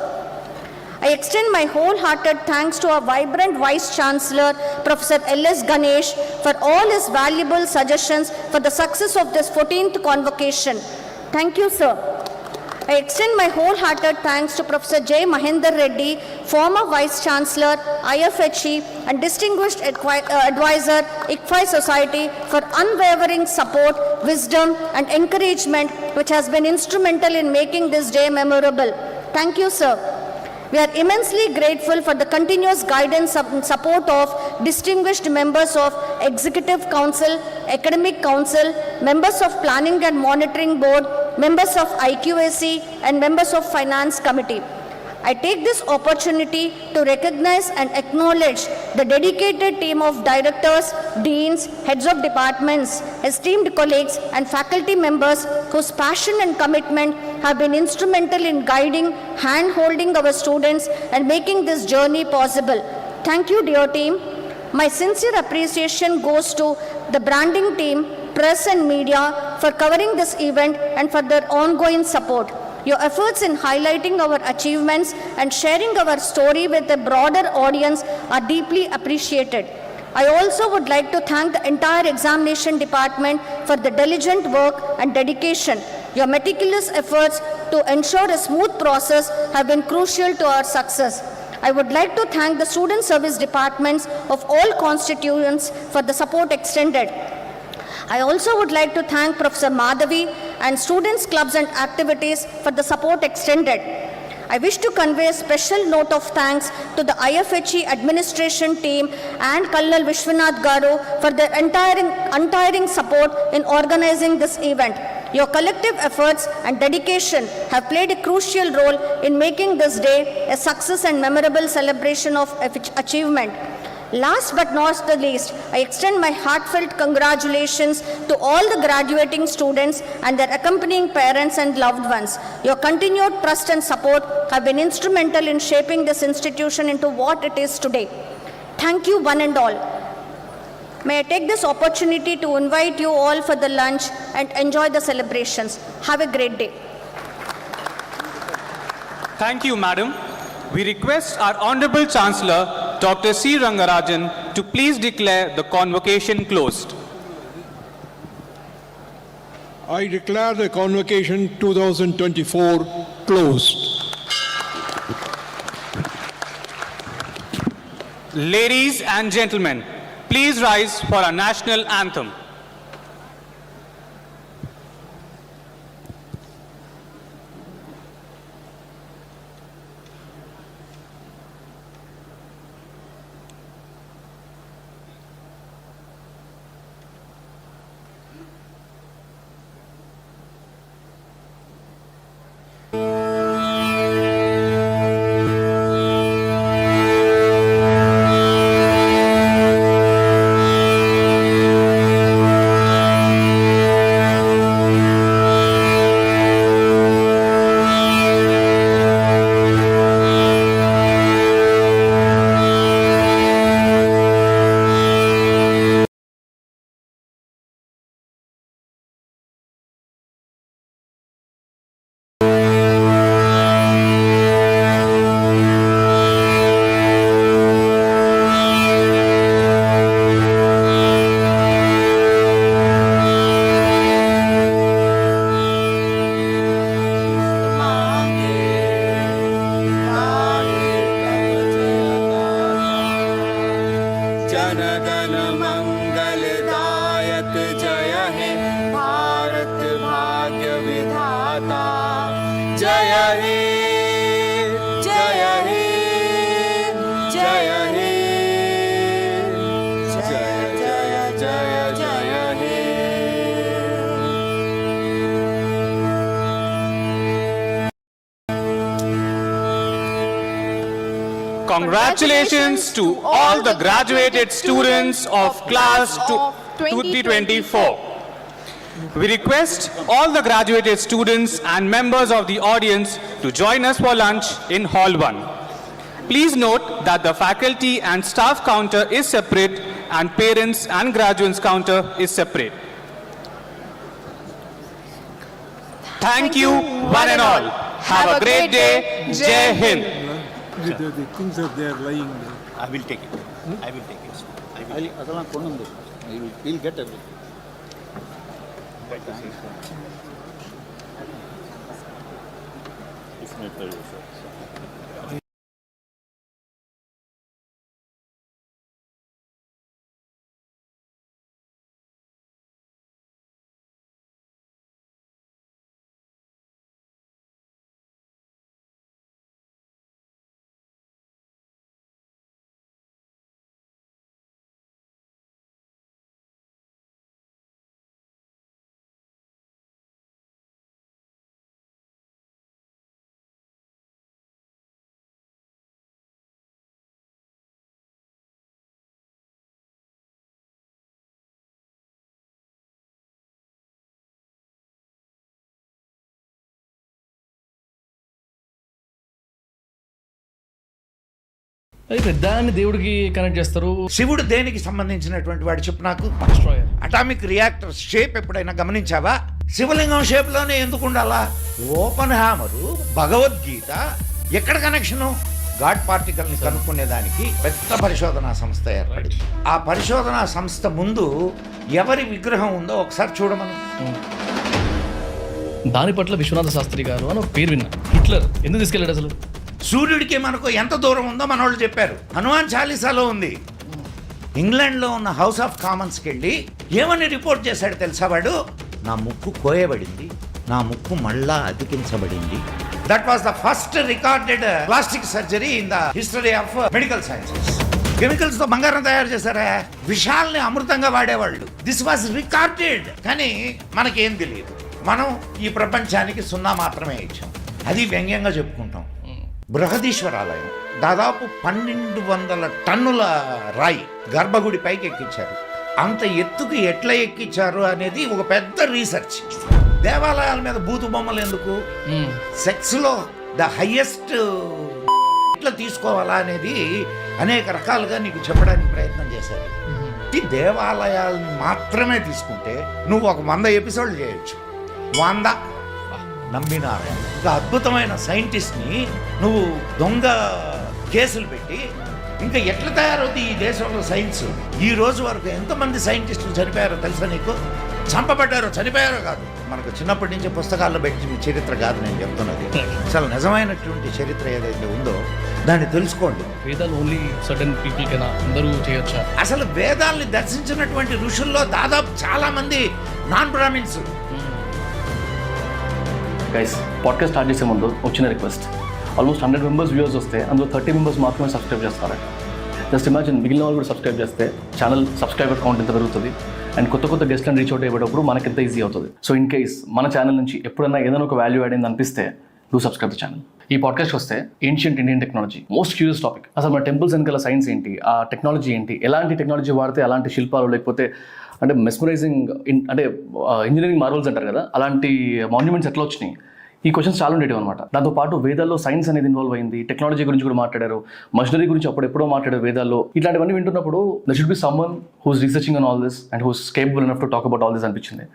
I extend my wholehearted thanks to our vibrant Vice Chancellor, Professor L.S. Ganesh, for all his valuable suggestions for the success of this 14th convocation. Thank you, sir. I extend my wholehearted thanks to Professor J. Mahendra Reddy, former Vice Chancellor, IFHE, and distinguished advisor, ICFAI Society, for unwavering support, wisdom, and encouragement, which has been instrumental in making this day memorable. Thank you, sir. We are immensely grateful for the continuous guidance and support of distinguished members of Executive Council, Academic Council, members of Planning and Monitoring Board, members of IQAC, and members of Finance Committee. I take this opportunity to recognize and acknowledge the dedicated team of directors, deans, heads of departments, esteemed colleagues, and faculty members whose passion and commitment have been instrumental in guiding, hand-holding our students and making this journey possible. Thank you, dear team. My sincere appreciation goes to the branding team, press and media for covering this event and for their ongoing support. Your efforts in highlighting our achievements and sharing our story with a broader audience are deeply appreciated. I also would like to thank the entire examination department for the diligent work and dedication. Your meticulous efforts to ensure a smooth process have been crucial to our success. I would like to thank the student service departments of all constituents for the support extended. I also would like to thank Professor Madhavi and students' clubs and activities for the support extended. I wish to convey a special note of thanks to the IFHE administration team and Colonel Vishwanath Garu for their untiring support in organizing this event. Your collective efforts and dedication have played a crucial role in making this day a success and memorable celebration of achievement. Last but not the least, I extend my heartfelt congratulations to all the graduating students and their accompanying parents and loved ones. Your continued trust and support have been instrumental in shaping this institution into what it is today. Thank you, one and all. May I take this opportunity to invite you all for the lunch and enjoy the celebrations. Have a great day. Thank you, Madam. We request our Honorable Chancellor, Dr. C. Rangarajan, to please declare the convocation closed. I declare the convocation 2024 closed. Ladies and gentlemen, please rise for our national anthem. Congratulations to all the graduated students of class 2024. We request all the graduated students and members of the audience to join us for lunch in Hall 1. Please note that the faculty and staff counter is separate and parents and graduates counter is separate. Thank you one and all. Have a great day. Jai Hind. The things are there lying there. I will take it. I will take it. We'll get everything. అయితే దాన్ని దేవుడికి connect చేస్తారు. శివుడు దేనికి సంబంధించినటువంటి వాడు చెప్పు నాకు. అటామిక్ రియాక్టర్ షేప్ ఎప్పుడైనా గమనించావా? శివలింగం షేప్ లోనే ఎందుకు ఉండాలా? ఓపెన్ హ్యామరు, భగవద్గీత ఎక్కడ కనెక్షను? గాడ్ పార్టికల్ ని కనుక్కునేదానికి పెద్ద పరిశోధనా సంస్థ ఏర్పడింది. ఆ పరిశోధనా సంస్థ ముందు ఎవరి విగ్రహం ఉందో ఒకసారి చూడమను. దాని పట్ల విశ్వనాథ శాస్త్రి గారు అని ఒక పేరు విన్నా. హిట్లర్ ఎందుకు తీసుకెళ్ళాడు అసలు? సూర్యుడికి మనకు ఎంత దూరం ఉందో మన వాళ్ళు చెప్పారు. హనుమాన్ చాలీసాలో ఉంది. ఇంగ్లాండ్లో ఉన్న హౌస్ ఆఫ్ కామన్స్కి వెళ్ళి ఏమని రిపోర్ట్ చేశాడు తెలుసా వాడు? నా ముక్కు కోయబడింది, నా ముక్కు మళ్ళా అతికించబడింది. That was the first recorded plastic surgery in the history of medical sciences. Chemicals తో బంగారం తయారు చేశారా? విషాల్ని అమృతంగా వాడేవాళ్ళు. This was recorded. కానీ మనకేం తెలియదు. మనం ఈ ప్రపంచానికి 0 మాత్రమే ఇచ్చాం. అది వ్యంగ్యంగా చెప్పుకుంటాం. బృహదీశ్వరాలయం దాదాపు 1200 టన్నుల రాయి గర్భగుడి పైకి ఎక్కించారు. అంత ఎత్తుకు ఎట్లా ఎక్కించారు అనేది ఒక పెద్ద రీసెర్చ్. దేవాలయాల మీద బూతు బొమ్మలు ఎందుకు? సెక్స్లో ద హైయెస్ట్ ఎట్లా తీసుకోవాలా అనేది అనేక రకాలుగా నీకు చెప్పడానికి ప్రయత్నం చేశారు. ఈ దేవాలయాలను మాత్రమే తీసుకుంటే నువ్వు ఒక 100 ఎపిసోడ్లు చేయొచ్చు. 100 నమ్మినారా? ఒక అద్భుతమైన సైంటిస్ట్ని నువ్వు దొంగ కేసులు పెట్టి ఇంకా ఎట్లా తయారవుతుంది ఈ దేశంలో సైన్స్? ఈ రోజు వరకు ఎంతమంది సైంటిస్టులు చనిపోయారో తెలుసా నీకు? చంపబడ్డారో, చనిపోయారో కాదు, మనకు చిన్నప్పటి నుంచి పుస్తకాల్లో పెట్టిన చరిత్ర కాదు నేను చెప్తున్నది. అసలు నిజమైనటువంటి చరిత్ర ఏదైతే ఉందో దాన్ని తెలుసుకోండి. వేదాలు ఓన్లీ సర్టన్ పీపుల్ కైనా అందరూ చేయొచ్చా? అసలు వేదాల్ని దర్శించినటువంటి ఋషుల్లో దాదాపు చాలా మంది non Brahmins. Guys, podcast start చేసే ముందు వచ్చిన రిక్వెస్ట్, ఆల్మోస్ట్ 100 మెంబర్స్ వ్యూవర్స్ వస్తే అందులో 30 మెంబర్స్ మాత్రమే సబ్స్క్రైబ్ చేస్తారు. జస్ట్ ఇమాజిన్ మిగిలిన వాళ్ళు కూడా సబ్స్క్రైబ్ చేస్తే ఛానల్ సబ్స్క్రైబర్ కౌంట్ ఎంత పెరుగుతుంది అండ్ కొత్త గెస్ట్లను రీచ్ అవుట్ అయ్యేటప్పుడు మనకి ఎంత ఈజీ అవుతుంది. సో ఇన్ కేస్ మన ఛానల్ నుంచి ఎప్పుడైనా ఏదైనా ఒక వాల్యూ యాడ్ అయింది అనిపిస్తే డూ సబ్స్క్రైబ్ ద ఛానల్. ఈ పాడ్కాస్ట్ వస్తే ancient Indian technology, most curious topic. అసలు మన టెంపుల్స్ వెనకాల సైన్స్ ఏంటి, ఆ టెక్నాలజీ ఏంటి, ఎలాంటి టెక్నాలజీ వాడితే అలాంటి శిల్పాలు లేకపోతే అంటే మెస్మరైజింగ్ అంటే ఇంజనీరింగ్ మార్వల్స్ అంటారు కదా, అలాంటి మాన్యుమెంట్స్ ఎట్లా వచ్చినాయి, ఈ క్వశ్చన్స్ చాలా ఉండేవి అనమాట. దాంతోపాటు వేదాల్లో సైన్స్ అనేది ఇన్వాల్వ్ అయింది, టెక్నాలజీ గురించి కూడా మాట్లాడారు, మషనరీ గురించి ఎప్పుడో మాట్లాడారు వేదాల్లో. ఇట్లాంటివన్నీ వింటున్నప్పుడు there should be someone who's researching on all this and who's capable enough to talk about all this అనిపించింది.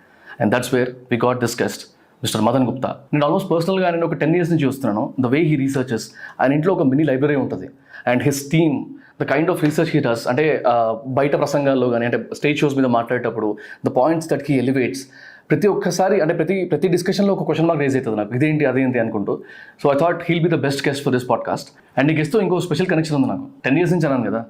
And that's where we got this guest mister Madan Gupta. నేను ఆల్మోస్ట్ పర్సనల్గా ఆయన ఒక 10 years నుంచి చూస్తున్నాను. ద వే హీ రీసెర్చెస్, ఆయన ఇంట్లో ఒక మినీ లైబ్రరీ ఉంటుంది and his team the kind of research he does, అంటే బయట ప్రసంగాల్లో కానీ అంటే స్టేజ్ షోస్ మీద మాట్లాడేటప్పుడు the points that he elevates, ప్రతి ఒక్కసారి అంటే ప్రతి డిస్కషన్లో ఒక క్వశ్చన్ మార్క్ రేజ్ అవుతుంది నాకు, ఇదేంటి అదేంటి అనుకుంటూ. So I thought he'll be the best guest for this podcast. And ఈ గెస్ట్తో ఇంకో స్పెషల్ కనెక్షన్ ఉంది నాకు. 10 years నుంచి అన్నాను కదా,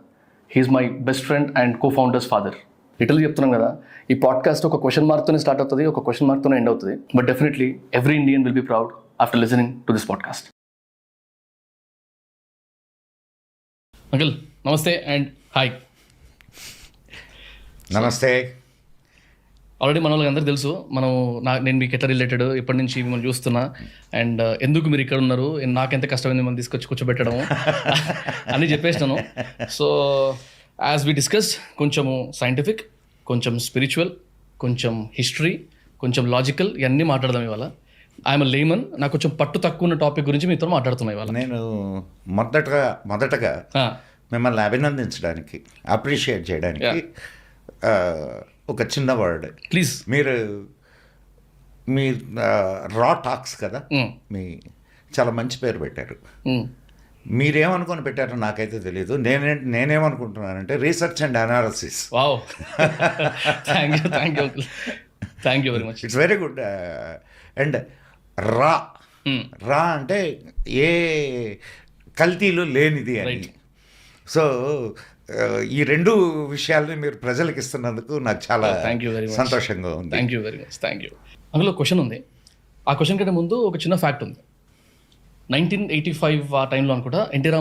he's my best friend and co founder's father. Literally చెప్తున్నాం కదా, ఈ పాడ్కాస్ట్ ఒక క్వశ్చన్ మార్క్తోనే స్టార్ట్ అవుతుంది, ఒక క్వశ్చన్ మార్క్తోనే ఎండ్ అవుతుంది. But definitely every Indian will be proud after listening to this podcast. Uncle నమస్తే అండ్ హాయ్. నమస్తే. ఆల్రెడీ మన వాళ్ళకి అందరికీ తెలుసు నేను మీకు ఎట్లా రిలేటెడ్, ఇప్పటి నుంచి మిమ్మల్ని చూస్తున్నా అండ్ ఎందుకు మీరు ఇక్కడ ఉన్నారు, నాకెంత కష్టమైంది మిమ్మల్ని తీసుకొచ్చి కూర్చోబెట్టడం అని చెప్పేసినాను. సో యాజ్ వి డిస్కస్, కొంచెము సైంటిఫిక్, కొంచెం స్పిరిచువల్, కొంచెం హిస్టరీ, కొంచెం లాజికల్, ఇవన్నీ మాట్లాడదాం ఇవాళ. ఐఎమ్ లేమన్, నాకు కొంచెం పట్టు తక్కువ ఉన్న టాపిక్ గురించి మీతో మాట్లాడుతున్నాం ఇవాళ. నేను మొదటగా మిమ్మల్ని అభినందించడానికి, అప్రిషియేట్ చేయడానికి ఒక చిన్న వర్డ్ ప్లీజ్. మీ రా టాక్స్ కదా, మీ చాలా మంచి పేరు పెట్టారు. మీరేమనుకొని పెట్టారో నాకైతే తెలియదు. నేనేమనుకుంటున్నానంటే research and analysis. Wow, thank you very much. It's very good. And రా అంటే ఏ కల్తీలు లేనిది అని. సో ఈ రెండు విషయాల్ని మీరు ప్రజలకు ఇస్తున్నందుకు నాకు చాలా సంతోషంగా ఉంది. Thank you very much. అందులో క్వశ్చన్ ఉంది. ఆ క్వశ్చన్ కంటే ముందు ఒక చిన్న ఫ్యాక్ట్ ఉంది. 1985 ఆ టైంలో అనుకుంటా ఎన్టీ రామారావు